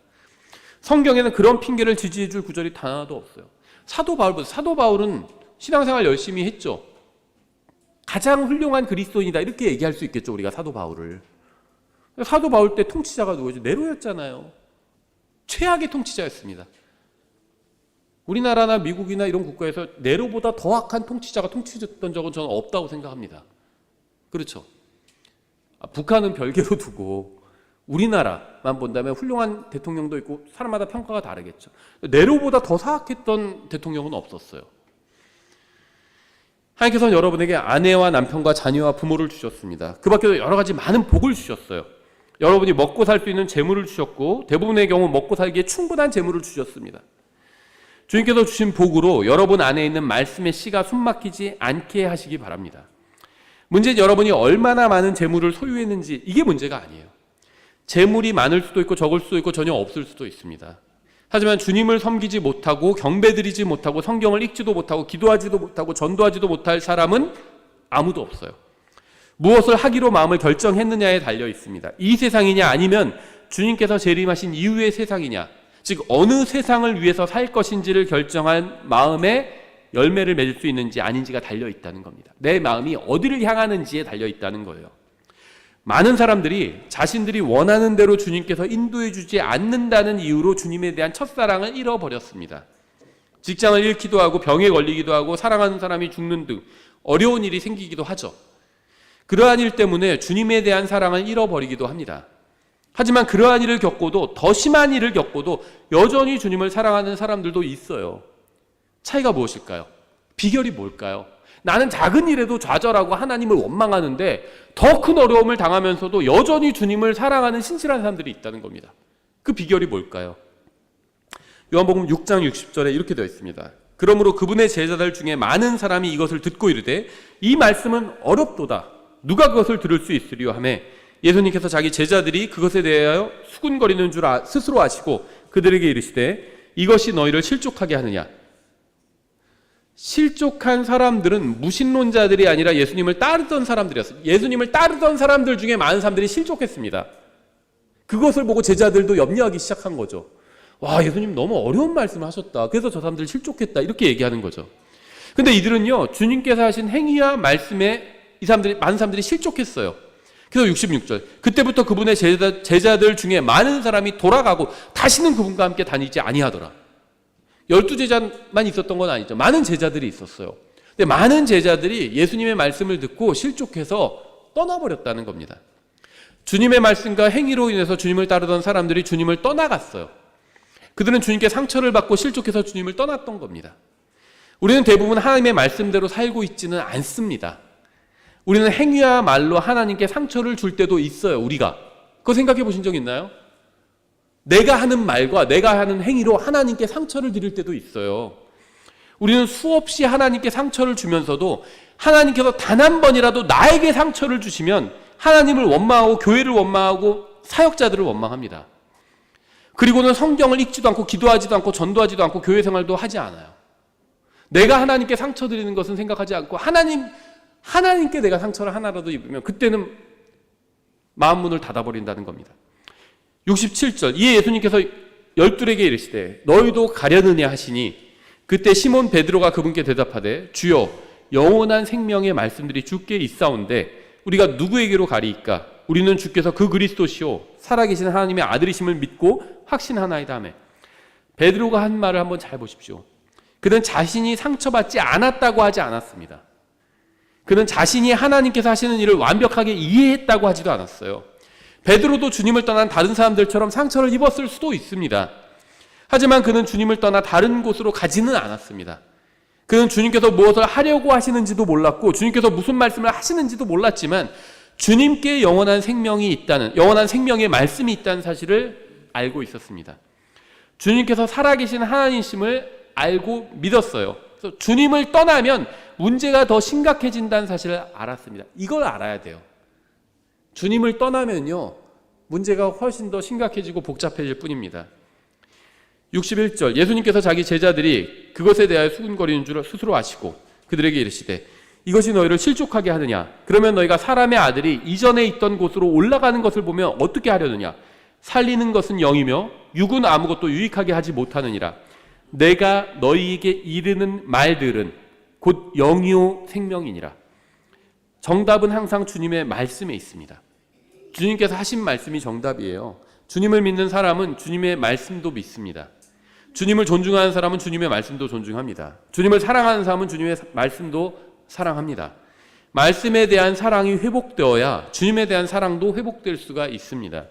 성경에는 그런 핑계를 지지해 줄 구절이 단 하나도 없어요. 사도 바울은 신앙생활 열심히 했죠. 가장 훌륭한 그리스도인이다 이렇게 얘기할 수 있겠죠. 우리가 사도 바울을. 사도 바울 때 통치자가 누구죠? 네로였잖아요. 최악의 통치자였습니다. 우리나라나 미국이나 이런 국가에서 네로보다 더 악한 통치자가 통치했던 적은 저는 없다고 생각합니다. 그렇죠. 북한은 별개로 두고 우리나라만 본다면 훌륭한 대통령도 있고 사람마다 평가가 다르겠죠. 네로보다 더 사악했던 대통령은 없었어요. 하나님께서는 여러분에게 아내와 남편과 자녀와 부모를 주셨습니다. 그 밖에도 여러 가지 많은 복을 주셨어요. 여러분이 먹고 살 수 있는 재물을 주셨고 대부분의 경우 먹고 살기에 충분한 재물을 주셨습니다. 주님께서 주신 복으로 여러분 안에 있는 말씀의 씨가 숨막히지 않게 하시기 바랍니다. 문제는 여러분이 얼마나 많은 재물을 소유했는지 이게 문제가 아니에요. 재물이 많을 수도 있고 적을 수도 있고 전혀 없을 수도 있습니다. 하지만 주님을 섬기지 못하고 경배드리지 못하고 성경을 읽지도 못하고 기도하지도 못하고 전도하지도 못할 사람은 아무도 없어요. 무엇을 하기로 마음을 결정했느냐에 달려 있습니다. 이 세상이냐 아니면 주님께서 재림하신 이후의 세상이냐, 즉 어느 세상을 위해서 살 것인지를 결정한 마음에 열매를 맺을 수 있는지 아닌지가 달려 있다는 겁니다. 내 마음이 어디를 향하는지에 달려 있다는 거예요. 많은 사람들이 자신들이 원하는 대로 주님께서 인도해 주지 않는다는 이유로 주님에 대한 첫사랑을 잃어버렸습니다. 직장을 잃기도 하고 병에 걸리기도 하고 사랑하는 사람이 죽는 등 어려운 일이 생기기도 하죠. 그러한 일 때문에 주님에 대한 사랑을 잃어버리기도 합니다. 하지만 그러한 일을 겪고도 더 심한 일을 겪고도 여전히 주님을 사랑하는 사람들도 있어요. 차이가 무엇일까요? 비결이 뭘까요? 나는 작은 일에도 좌절하고 하나님을 원망하는데 더 큰 어려움을 당하면서도 여전히 주님을 사랑하는 신실한 사람들이 있다는 겁니다. 그 비결이 뭘까요? 요한복음 6장 60절에 이렇게 되어 있습니다. 그러므로 그분의 제자들 중에 많은 사람이 이것을 듣고 이르되 이 말씀은 어렵도다. 누가 그것을 들을 수 있으리요 하매 예수님께서 자기 제자들이 그것에 대하여 수군거리는 줄 스스로 아시고 그들에게 이르시되 이것이 너희를 실족하게 하느냐. 실족한 사람들은 무신론자들이 아니라 예수님을 따르던 사람들이었어요. 예수님을 따르던 사람들 중에 많은 사람들이 실족했습니다. 그것을 보고 제자들도 염려하기 시작한 거죠. 와, 예수님 너무 어려운 말씀을 하셨다. 그래서 저 사람들 실족했다. 이렇게 얘기하는 거죠. 근데 이들은요, 주님께서 하신 행위와 말씀에 많은 사람들이 실족했어요. 그래서 66절. 그때부터 그분의 제자들 중에 많은 사람이 돌아가고 다시는 그분과 함께 다니지 아니하더라. 12제자만 있었던 건 아니죠. 많은 제자들이 있었어요. 근데 많은 제자들이 예수님의 말씀을 듣고 실족해서 떠나버렸다는 겁니다. 주님의 말씀과 행위로 인해서 주님을 따르던 사람들이 주님을 떠나갔어요. 그들은 주님께 상처를 받고 실족해서 주님을 떠났던 겁니다. 우리는 대부분 하나님의 말씀대로 살고 있지는 않습니다. 우리는 행위와 말로 하나님께 상처를 줄 때도 있어요. 우리가. 그거 생각해 보신 적 있나요? 내가 하는 말과 내가 하는 행위로 하나님께 상처를 드릴 때도 있어요. 우리는 수없이 하나님께 상처를 주면서도 하나님께서 단 한 번이라도 나에게 상처를 주시면 하나님을 원망하고 교회를 원망하고 사역자들을 원망합니다. 그리고는 성경을 읽지도 않고 기도하지도 않고 전도하지도 않고 교회 생활도 하지 않아요. 내가 하나님께 상처 드리는 것은 생각하지 않고 하나님께 내가 상처를 하나라도 입으면 그때는 마음 문을 닫아버린다는 겁니다. 67절. 이에 예수님께서 열둘에게 이르시되 너희도 가려느냐 하시니 그때 시몬 베드로가 그분께 대답하되 주여 영원한 생명의 말씀들이 주께 있사온데 우리가 누구에게로 가리이까? 우리는 주께서 그 그리스도시요 살아계신 하나님의 아들이심을 믿고 확신하나이다 하매. 베드로가 한 말을 한번 잘 보십시오. 그는 자신이 상처받지 않았다고 하지 않았습니다. 그는 자신이 하나님께서 하시는 일을 완벽하게 이해했다고 하지도 않았어요. 베드로도 주님을 떠난 다른 사람들처럼 상처를 입었을 수도 있습니다. 하지만 그는 주님을 떠나 다른 곳으로 가지는 않았습니다. 그는 주님께서 무엇을 하려고 하시는지도 몰랐고 주님께서 무슨 말씀을 하시는지도 몰랐지만 주님께 영원한 생명이 있다는, 영원한 생명의 말씀이 있다는 사실을 알고 있었습니다. 주님께서 살아계신 하나님이심을 알고 믿었어요. 그래서 주님을 떠나면 문제가 더 심각해진다는 사실을 알았습니다. 이걸 알아야 돼요. 주님을 떠나면요, 문제가 훨씬 더 심각해지고 복잡해질 뿐입니다. 61절, 예수님께서 자기 제자들이 그것에 대하여 수군거리는 줄 스스로 아시고 그들에게 이르시되 이것이 너희를 실족하게 하느냐? 그러면 너희가 사람의 아들이 이전에 있던 곳으로 올라가는 것을 보면 어떻게 하려느냐? 살리는 것은 영이며 육은 아무것도 유익하게 하지 못하느니라. 내가 너희에게 이르는 말들은 곧 영이요 생명이니라. 정답은 항상 주님의 말씀에 있습니다. 주님께서 하신 말씀이 정답이에요. 주님을 믿는 사람은 주님의 말씀도 믿습니다. 주님을 존중하는 사람은 주님의 말씀도 존중합니다. 주님을 사랑하는 사람은 주님의 말씀도 사랑합니다. 말씀에 대한 사랑이 회복되어야 주님에 대한 사랑도 회복될 수가 있습니다.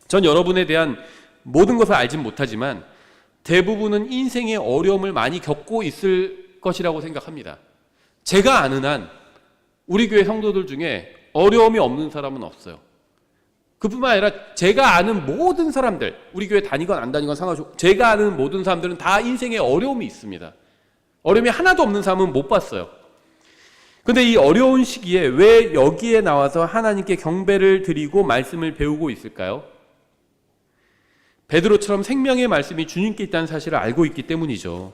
전 여러분에 대한 모든 것을 알진 못하지만 대부분은 인생의 어려움을 많이 겪고 있을 것이라고 생각합니다. 제가 아는 한 우리 교회 성도들 중에 어려움이 없는 사람은 없어요. 그뿐만 아니라 제가 아는 모든 사람들, 우리 교회 다니건 안 다니건 상관없이 제가 아는 모든 사람들은 다 인생에 어려움이 있습니다. 어려움이 하나도 없는 사람은 못 봤어요. 근데 이 어려운 시기에 왜 여기에 나와서 하나님께 경배를 드리고 말씀을 배우고 있을까요? 베드로처럼 생명의 말씀이 주님께 있다는 사실을 알고 있기 때문이죠.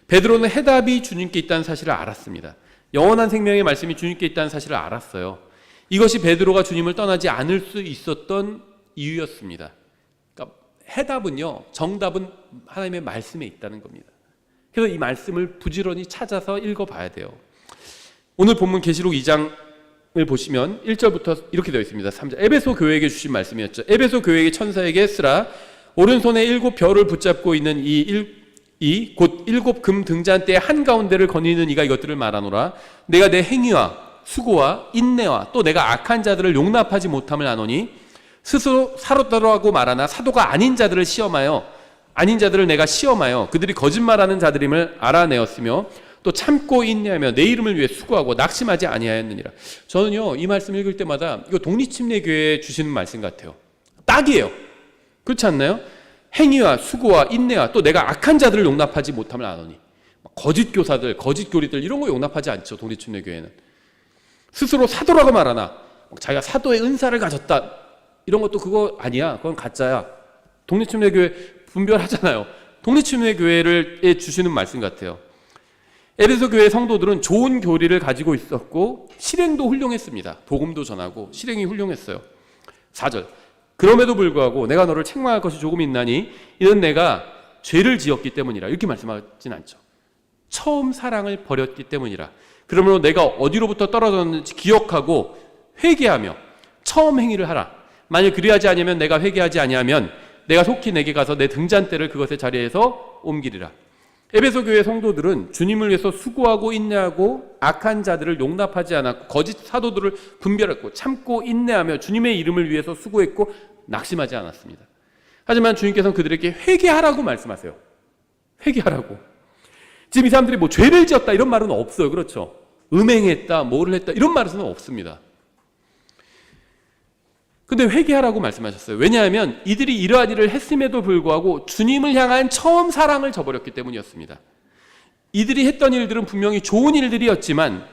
베드로는 해답이 주님께 있다는 사실을 알았습니다. 영원한 생명의 말씀이 주님께 있다는 사실을 알았어요. 이것이 베드로가 주님을 떠나지 않을 수 있었던 이유였습니다. 그러니까 해답은요, 정답은 하나님의 말씀에 있다는 겁니다. 그래서 이 말씀을 부지런히 찾아서 읽어봐야 돼요. 오늘 본문 계시록 2장을 보시면 1절부터 이렇게 되어 있습니다. 3절, 에베소 교회에게 주신 말씀이었죠. 에베소 교회의 천사에게 쓰라. 오른손에 7 별을 붙잡고 있는 이 곧 7 금 등잔대의 한가운데를 거니는 이가 이것들을 말하노라. 내가 내 행위와 수고와 인내와 또 내가 악한 자들을 용납하지 못함을 아노니 스스로 사로다라고 말하나 사도가 아닌 자들을 아닌 자들을 내가 시험하여 그들이 거짓말하는 자들임을 알아내었으며 또 참고 인내하며 내 이름을 위해 수고하고 낙심하지 아니하였느니라. 저는요, 이 말씀 읽을 때마다 이거 독립침례교회에 주시는 말씀 같아요. 딱이에요. 그렇지 않나요? 행위와 수고와 인내와 또 내가 악한 자들을 용납하지 못함을 아노니. 거짓 교사들, 거짓 교리들 이런 거 용납하지 않죠. 독립침례교회는. 스스로 사도라고 말하나 자기가 사도의 은사를 가졌다 이런 것도 그거 아니야. 그건 가짜야. 독립침례교회 분별하잖아요. 독립침례교회에 주시는 말씀 같아요. 에베소 교회 성도들은 좋은 교리를 가지고 있었고 실행도 훌륭했습니다. 복음도 전하고 실행이 훌륭했어요. 4절, 그럼에도 불구하고 내가 너를 책망할 것이 조금 있나니 이는 내가 죄를 지었기 때문이라. 이렇게 말씀하진 않죠. 처음 사랑을 버렸기 때문이라. 그러므로 내가 어디로부터 떨어졌는지 기억하고 회개하며 처음 행위를 하라. 만일 그리하지 아니하면 내가 회개하지 아니하면 내가 속히 내게 가서 내 등잔대를 그것의 자리에서 옮기리라. 에베소 교회 성도들은 주님을 위해서 수고하고 인내하고 악한 자들을 용납하지 않았고 거짓 사도들을 분별했고 참고 인내하며 주님의 이름을 위해서 수고했고 낙심하지 않았습니다. 하지만 주님께서는 그들에게 회개하라고 말씀하세요. 회개하라고. 지금 이 사람들이 뭐 죄를 지었다 이런 말은 없어요. 그렇죠? 음행했다, 뭐를 했다 이런 말은 없습니다. 근데 회개하라고 말씀하셨어요. 왜냐하면 이들이 이러한 일을 했음에도 불구하고 주님을 향한 처음 사랑을 저버렸기 때문이었습니다. 이들이 했던 일들은 분명히 좋은 일들이었지만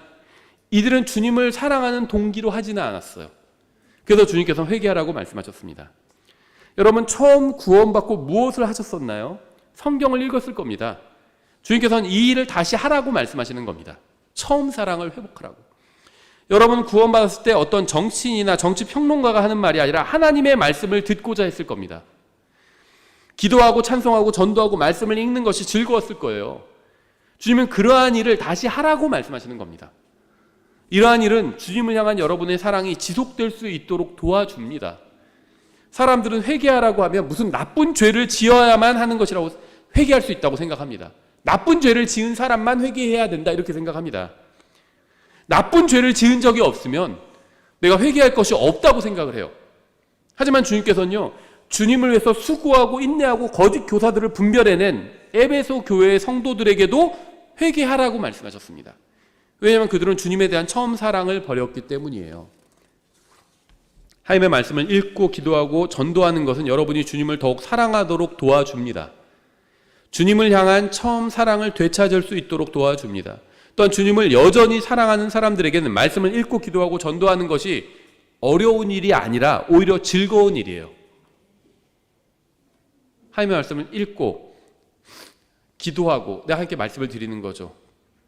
이들은 주님을 사랑하는 동기로 하지는 않았어요. 그래서 주님께서 회개하라고 말씀하셨습니다. 여러분, 처음 구원받고 무엇을 하셨었나요? 성경을 읽었을 겁니다. 주님께서는 이 일을 다시 하라고 말씀하시는 겁니다. 처음 사랑을 회복하라고. 여러분, 구원받았을 때 어떤 정치인이나 정치평론가가 하는 말이 아니라 하나님의 말씀을 듣고자 했을 겁니다. 기도하고 찬송하고 전도하고 말씀을 읽는 것이 즐거웠을 거예요. 주님은 그러한 일을 다시 하라고 말씀하시는 겁니다. 이러한 일은 주님을 향한 여러분의 사랑이 지속될 수 있도록 도와줍니다. 사람들은 회개하라고 하면 무슨 나쁜 죄를 지어야만 하는 것이라고 회개할 수 있다고 생각합니다. 나쁜 죄를 지은 사람만 회개해야 된다 이렇게 생각합니다. 나쁜 죄를 지은 적이 없으면 내가 회개할 것이 없다고 생각을 해요. 하지만 주님께서는요, 주님을 위해서 수고하고 인내하고 거짓 교사들을 분별해낸 에베소 교회의 성도들에게도 회개하라고 말씀하셨습니다. 왜냐하면 그들은 주님에 대한 처음 사랑을 버렸기 때문이에요. 하나님의 말씀을 읽고 기도하고 전도하는 것은 여러분이 주님을 더욱 사랑하도록 도와줍니다. 주님을 향한 처음 사랑을 되찾을 수 있도록 도와줍니다. 또한 주님을 여전히 사랑하는 사람들에게는 말씀을 읽고 기도하고 전도하는 것이 어려운 일이 아니라 오히려 즐거운 일이에요. 하나님의 말씀을 읽고 기도하고 내가 하나님께 말씀을 드리는 거죠.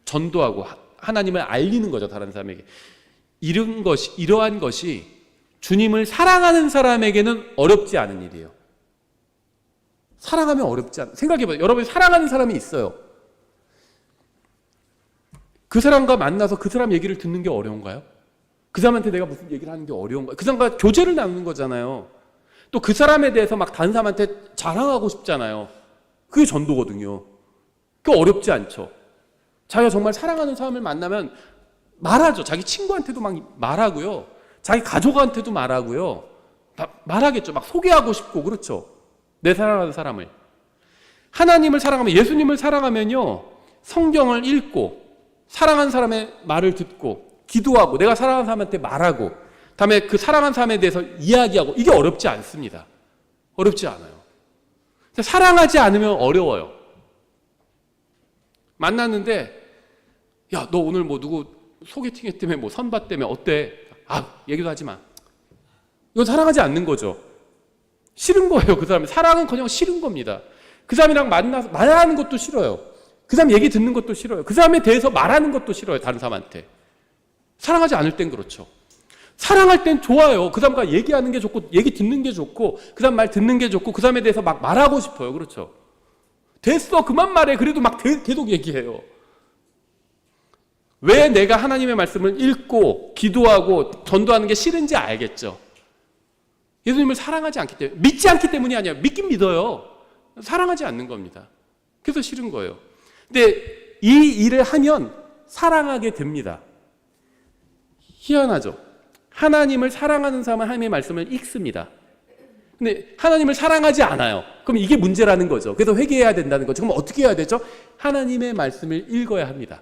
전도하고 하나님을 알리는 거죠. 다른 사람에게. 이러한 것이 주님을 사랑하는 사람에게는 어렵지 않은 일이에요. 사랑하면 어렵지 않아요. 생각해봐요. 여러분이 사랑하는 사람이 있어요. 그 사람과 만나서 그 사람 얘기를 듣는 게 어려운가요? 그 사람한테 내가 무슨 얘기를 하는 게 어려운가요? 그 사람과 교제를 나누는 거잖아요. 또 그 사람에 대해서 막 다른 사람한테 자랑하고 싶잖아요. 그게 전도거든요. 그게 어렵지 않죠. 자기가 정말 사랑하는 사람을 만나면 말하죠. 자기 친구한테도 막 말하고요. 자기 가족한테도 말하고요. 말하겠죠. 막 소개하고 싶고 그렇죠. 내 사랑하는 사람을. 하나님을 사랑하면, 예수님을 사랑하면요, 성경을 읽고 사랑하는 사람의 말을 듣고 기도하고 내가 사랑하는 사람한테 말하고 다음에 그 사랑하는 사람에 대해서 이야기하고, 이게 어렵지 않습니다. 어렵지 않아요. 사랑하지 않으면 어려워요. 만났는데 야, 너 오늘 뭐 누구 소개팅 했다며, 뭐 선봤다며, 어때? 얘기도 하지 마. 이건 사랑하지 않는 거죠. 싫은 거예요. 그 사람이. 사랑은커녕 싫은 겁니다. 그 사람이랑 만나서 말하는 것도 싫어요. 그 사람 얘기 듣는 것도 싫어요. 그 사람에 대해서 말하는 것도 싫어요. 다른 사람한테. 사랑하지 않을 땐 그렇죠. 사랑할 땐 좋아요. 그 사람과 얘기하는 게 좋고 얘기 듣는 게 좋고 그 사람 말 듣는 게 좋고 그 사람에 대해서 막 말하고 싶어요. 그렇죠. 됐어, 그만 말해. 그래도 막 계속 얘기해요. 왜 내가 하나님의 말씀을 읽고 기도하고 전도하는 게 싫은지 알겠죠. 예수님을 사랑하지 않기 때문에, 믿지 않기 때문이 아니야. 믿긴 믿어요. 사랑하지 않는 겁니다. 그래서 싫은 거예요. 근데 이 일을 하면 사랑하게 됩니다. 희한하죠. 하나님을 사랑하는 사람은 하나님의 말씀을 읽습니다. 근데 하나님을 사랑하지 않아요. 그럼 이게 문제라는 거죠. 그래서 회개해야 된다는 거죠. 그럼 어떻게 해야 되죠? 하나님의 말씀을 읽어야 합니다.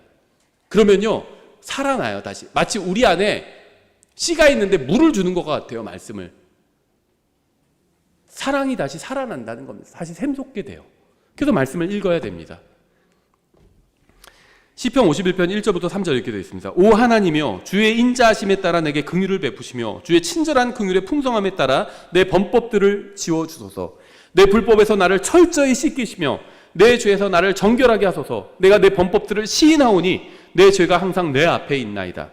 그러면요, 살아나요, 다시. 마치 우리 안에 씨가 있는데 물을 주는 것 같아요, 말씀을. 사랑이 다시 살아난다는 겁니다. 다시 샘솟게 돼요. 그래서 말씀을 읽어야 됩니다. 시편 51편 1절부터 3절 이렇게 되어 있습니다. 오 하나님이여, 주의 인자하심에 따라 내게 긍휼을 베푸시며 주의 친절한 긍휼의 풍성함에 따라 내 범법들을 지워주소서. 내 불법에서 나를 철저히 씻기시며 내 죄에서 나를 정결하게 하소서. 내가 내 범법들을 시인하오니 내 죄가 항상 내 앞에 있나이다.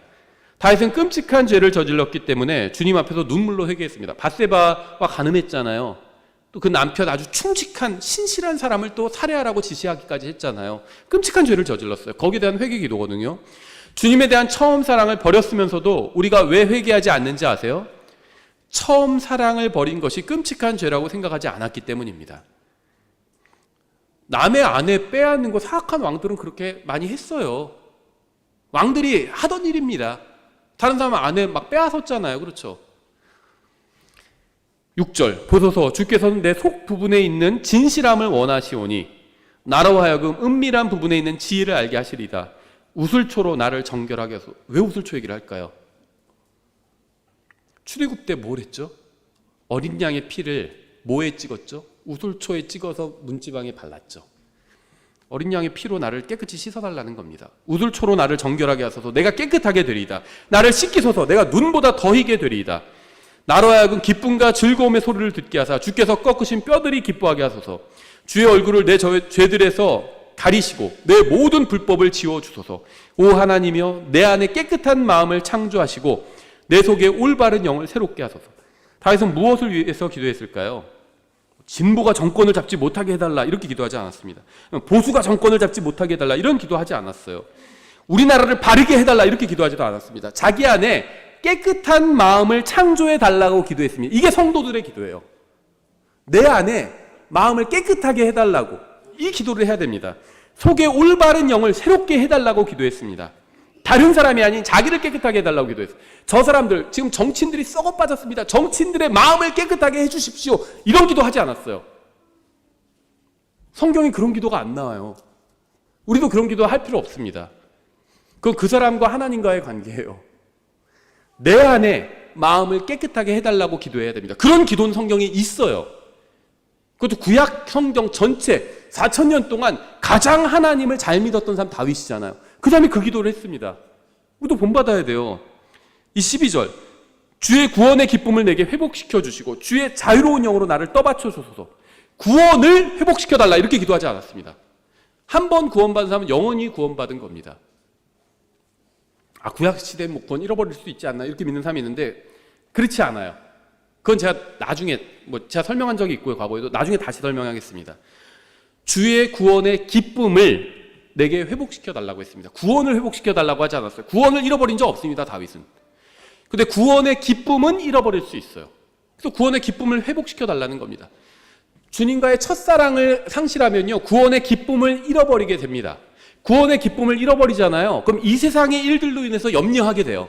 다윗은 끔찍한 죄를 저질렀기 때문에 주님 앞에서 눈물로 회개했습니다. 밧세바와 간음했잖아요. 또 그 남편, 아주 충직한 신실한 사람을 또 살해하라고 지시하기까지 했잖아요. 끔찍한 죄를 저질렀어요. 거기에 대한 회개 기도거든요. 주님에 대한 처음 사랑을 버렸으면서도 우리가 왜 회개하지 않는지 아세요? 처음 사랑을 버린 것이 끔찍한 죄라고 생각하지 않았기 때문입니다. 남의 아내 빼앗는 거 사악한 왕들은 그렇게 많이 했어요. 왕들이 하던 일입니다. 다른 사람 아내 막 빼앗았잖아요. 그렇죠? 6절, 보소서, 주께서는 내 속 부분에 있는 진실함을 원하시오니 나로 하여금 은밀한 부분에 있는 지혜를 알게 하시리다. 우슬초로 나를 정결하게 하소서. 왜 우슬초 얘기를 할까요? 출애굽 때 뭘 했죠? 어린 양의 피를 뭐에 찍었죠? 우슬초에 찍어서 문지방에 발랐죠. 어린 양의 피로 나를 깨끗이 씻어달라는 겁니다. 우슬초로 나를 정결하게 하소서. 내가 깨끗하게 되리이다. 나를 씻기소서. 내가 눈보다 더 희게 되리이다. 나로 하여금 기쁨과 즐거움의 소리를 듣게 하사 주께서 꺾으신 뼈들이 기뻐하게 하소서. 주의 얼굴을 내 죄들에서 가리시고 내 모든 불법을 지워주소서. 오 하나님이여, 내 안에 깨끗한 마음을 창조하시고 내 속에 올바른 영을 새롭게 하소서. 다윗은 무엇을 위해서 기도했을까요? 진보가 정권을 잡지 못하게 해달라 이렇게 기도하지 않았습니다. 보수가 정권을 잡지 못하게 해달라 이런 기도하지 않았어요. 우리나라를 바르게 해달라 이렇게 기도하지도 않았습니다. 자기 안에 깨끗한 마음을 창조해 달라고 기도했습니다. 이게 성도들의 기도예요. 내 안에 마음을 깨끗하게 해달라고, 이 기도를 해야 됩니다. 속에 올바른 영을 새롭게 해달라고 기도했습니다. 다른 사람이 아닌 자기를 깨끗하게 해달라고 기도했어요. 저 사람들, 지금 정치인들이 썩어 빠졌습니다. 정치인들의 마음을 깨끗하게 해주십시오. 이런 기도 하지 않았어요. 성경에 그런 기도가 안 나와요. 우리도 그런 기도 할 필요 없습니다. 그건 그 사람과 하나님과의 관계예요. 내 안에 마음을 깨끗하게 해달라고 기도해야 됩니다. 그런 기도는 성경에 있어요. 그것도 구약 성경 전체 4,000년 동안 가장 하나님을 잘 믿었던 사람 다윗이잖아요. 그 사람이 그 기도를 했습니다. 우리도 본받아야 돼요. 이 12절, 주의 구원의 기쁨을 내게 회복시켜 주시고 주의 자유로운 영으로 나를 떠받쳐 주소서. 구원을 회복시켜 달라 이렇게 기도하지 않았습니다. 한 번 구원받은 사람은 영원히 구원받은 겁니다. 구약시대 뭐 구원 잃어버릴 수 있지 않나 이렇게 믿는 사람이 있는데 그렇지 않아요. 그건 제가 나중에 제가 설명한 적이 있고요. 과거에도 나중에 다시 설명하겠습니다. 주의 구원의 기쁨을 내게 회복시켜 달라고 했습니다. 구원을 회복시켜 달라고 하지 않았어요. 구원을 잃어버린 적 없습니다. 다윗은. 근데 구원의 기쁨은 잃어버릴 수 있어요. 그래서 구원의 기쁨을 회복시켜 달라는 겁니다. 주님과의 첫사랑을 상실하면요, 구원의 기쁨을 잃어버리게 됩니다. 구원의 기쁨을 잃어버리잖아요. 그럼 이 세상의 일들로 인해서 염려하게 돼요.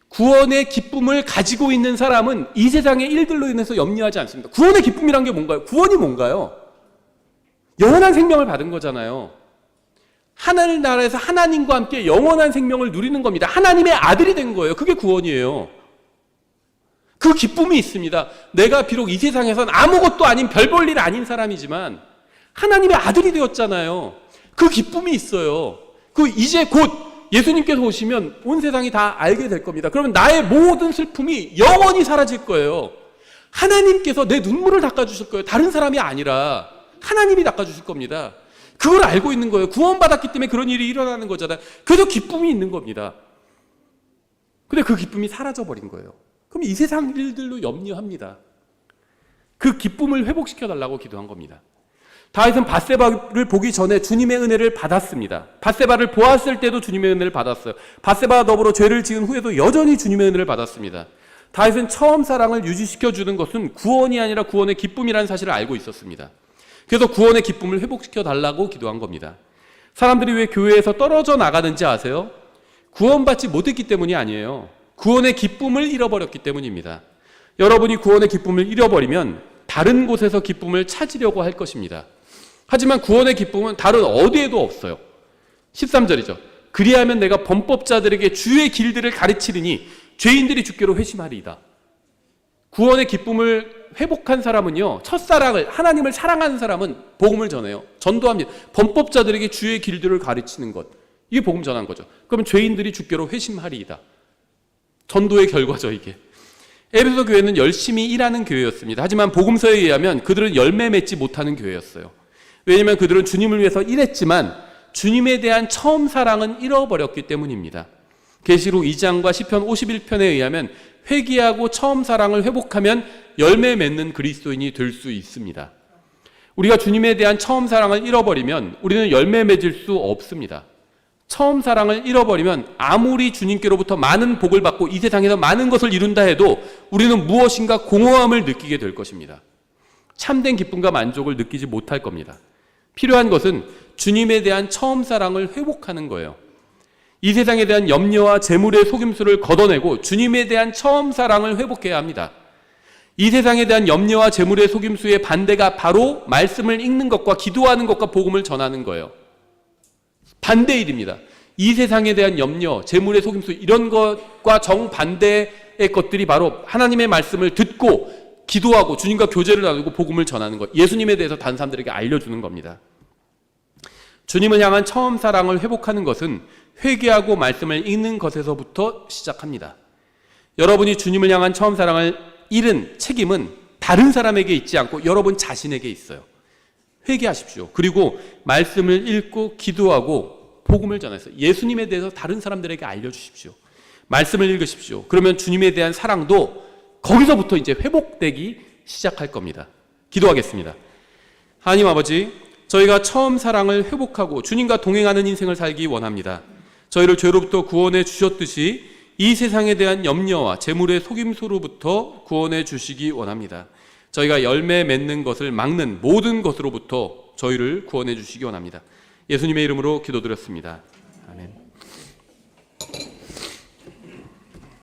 구원의 기쁨을 가지고 있는 사람은 이 세상의 일들로 인해서 염려하지 않습니다. 구원의 기쁨이란 게 뭔가요? 구원이 뭔가요? 영원한 생명을 받은 거잖아요. 하늘 나라에서 하나님과 함께 영원한 생명을 누리는 겁니다. 하나님의 아들이 된 거예요. 그게 구원이에요. 그 기쁨이 있습니다. 내가 비록 이 세상에선 아무것도 아닌 별 볼 일 아닌 사람이지만 하나님의 아들이 되었잖아요. 그 기쁨이 있어요. 이제 곧 예수님께서 오시면 온 세상이 다 알게 될 겁니다. 그러면 나의 모든 슬픔이 영원히 사라질 거예요. 하나님께서 내 눈물을 닦아주실 거예요. 다른 사람이 아니라 하나님이 닦아주실 겁니다. 그걸 알고 있는 거예요. 구원받았기 때문에 그런 일이 일어나는 거잖아요. 그래서 기쁨이 있는 겁니다. 근데 그 기쁨이 사라져버린 거예요. 그럼 이 세상 일들로 염려합니다. 그 기쁨을 회복시켜달라고 기도한 겁니다. 다윗은 밧세바를 보기 전에 주님의 은혜를 받았습니다. 밧세바를 보았을 때도 주님의 은혜를 받았어요. 밧세바와 더불어 죄를 지은 후에도 여전히 주님의 은혜를 받았습니다. 다윗은 처음 사랑을 유지시켜주는 것은 구원이 아니라 구원의 기쁨이라는 사실을 알고 있었습니다. 그래서 구원의 기쁨을 회복시켜달라고 기도한 겁니다. 사람들이 왜 교회에서 떨어져 나가는지 아세요? 구원받지 못했기 때문이 아니에요. 구원의 기쁨을 잃어버렸기 때문입니다. 여러분이 구원의 기쁨을 잃어버리면 다른 곳에서 기쁨을 찾으려고 할 것입니다. 하지만 구원의 기쁨은 다른 어디에도 없어요. 13절이죠. 그리하면 내가 범법자들에게 주의 길들을 가르치리니 죄인들이 주께로 회심하리이다. 구원의 기쁨을 회복한 사람은요, 첫사랑을, 하나님을 사랑하는 사람은 복음을 전해요. 전도합니다. 범법자들에게 주의 길들을 가르치는 것, 이게 복음 전한 거죠. 그러면 죄인들이 주께로 회심하리이다. 전도의 결과죠, 이게. 에베소 교회는 열심히 일하는 교회였습니다. 하지만 복음서에 의하면 그들은 열매 맺지 못하는 교회였어요. 왜냐하면 그들은 주님을 위해서 일했지만 주님에 대한 처음 사랑은 잃어버렸기 때문입니다. 계시록 2장과 시편 51편에 의하면 회개하고 처음 사랑을 회복하면 열매 맺는 그리스도인이 될 수 있습니다. 우리가 주님에 대한 처음 사랑을 잃어버리면 우리는 열매 맺을 수 없습니다. 처음 사랑을 잃어버리면 아무리 주님께로부터 많은 복을 받고 이 세상에서 많은 것을 이룬다 해도 우리는 무엇인가 공허함을 느끼게 될 것입니다. 참된 기쁨과 만족을 느끼지 못할 겁니다. 필요한 것은 주님에 대한 처음 사랑을 회복하는 거예요. 이 세상에 대한 염려와 재물의 속임수를 걷어내고 주님에 대한 처음 사랑을 회복해야 합니다. 이 세상에 대한 염려와 재물의 속임수의 반대가 바로 말씀을 읽는 것과 기도하는 것과 복음을 전하는 거예요. 반대의 일입니다. 이 세상에 대한 염려, 재물의 속임수 이런 것과 정반대의 것들이 바로 하나님의 말씀을 듣고 기도하고 주님과 교제를 나누고 복음을 전하는 것, 예수님에 대해서 다른 사람들에게 알려주는 겁니다. 주님을 향한 처음 사랑을 회복하는 것은 회개하고 말씀을 읽는 것에서부터 시작합니다. 여러분이 주님을 향한 처음 사랑을 잃은 책임은 다른 사람에게 있지 않고 여러분 자신에게 있어요. 회개하십시오. 그리고 말씀을 읽고 기도하고 복음을 전해서 예수님에 대해서 다른 사람들에게 알려주십시오. 말씀을 읽으십시오. 그러면 주님에 대한 사랑도 거기서부터 이제 회복되기 시작할 겁니다. 기도하겠습니다. 하나님 아버지, 저희가 처음 사랑을 회복하고 주님과 동행하는 인생을 살기 원합니다. 저희를 죄로부터 구원해 주셨듯이 이 세상에 대한 염려와 재물의 속임수로부터 구원해 주시기 원합니다. 저희가 열매 맺는 것을 막는 모든 것으로부터 저희를 구원해 주시기 원합니다. 예수님의 이름으로 기도드렸습니다.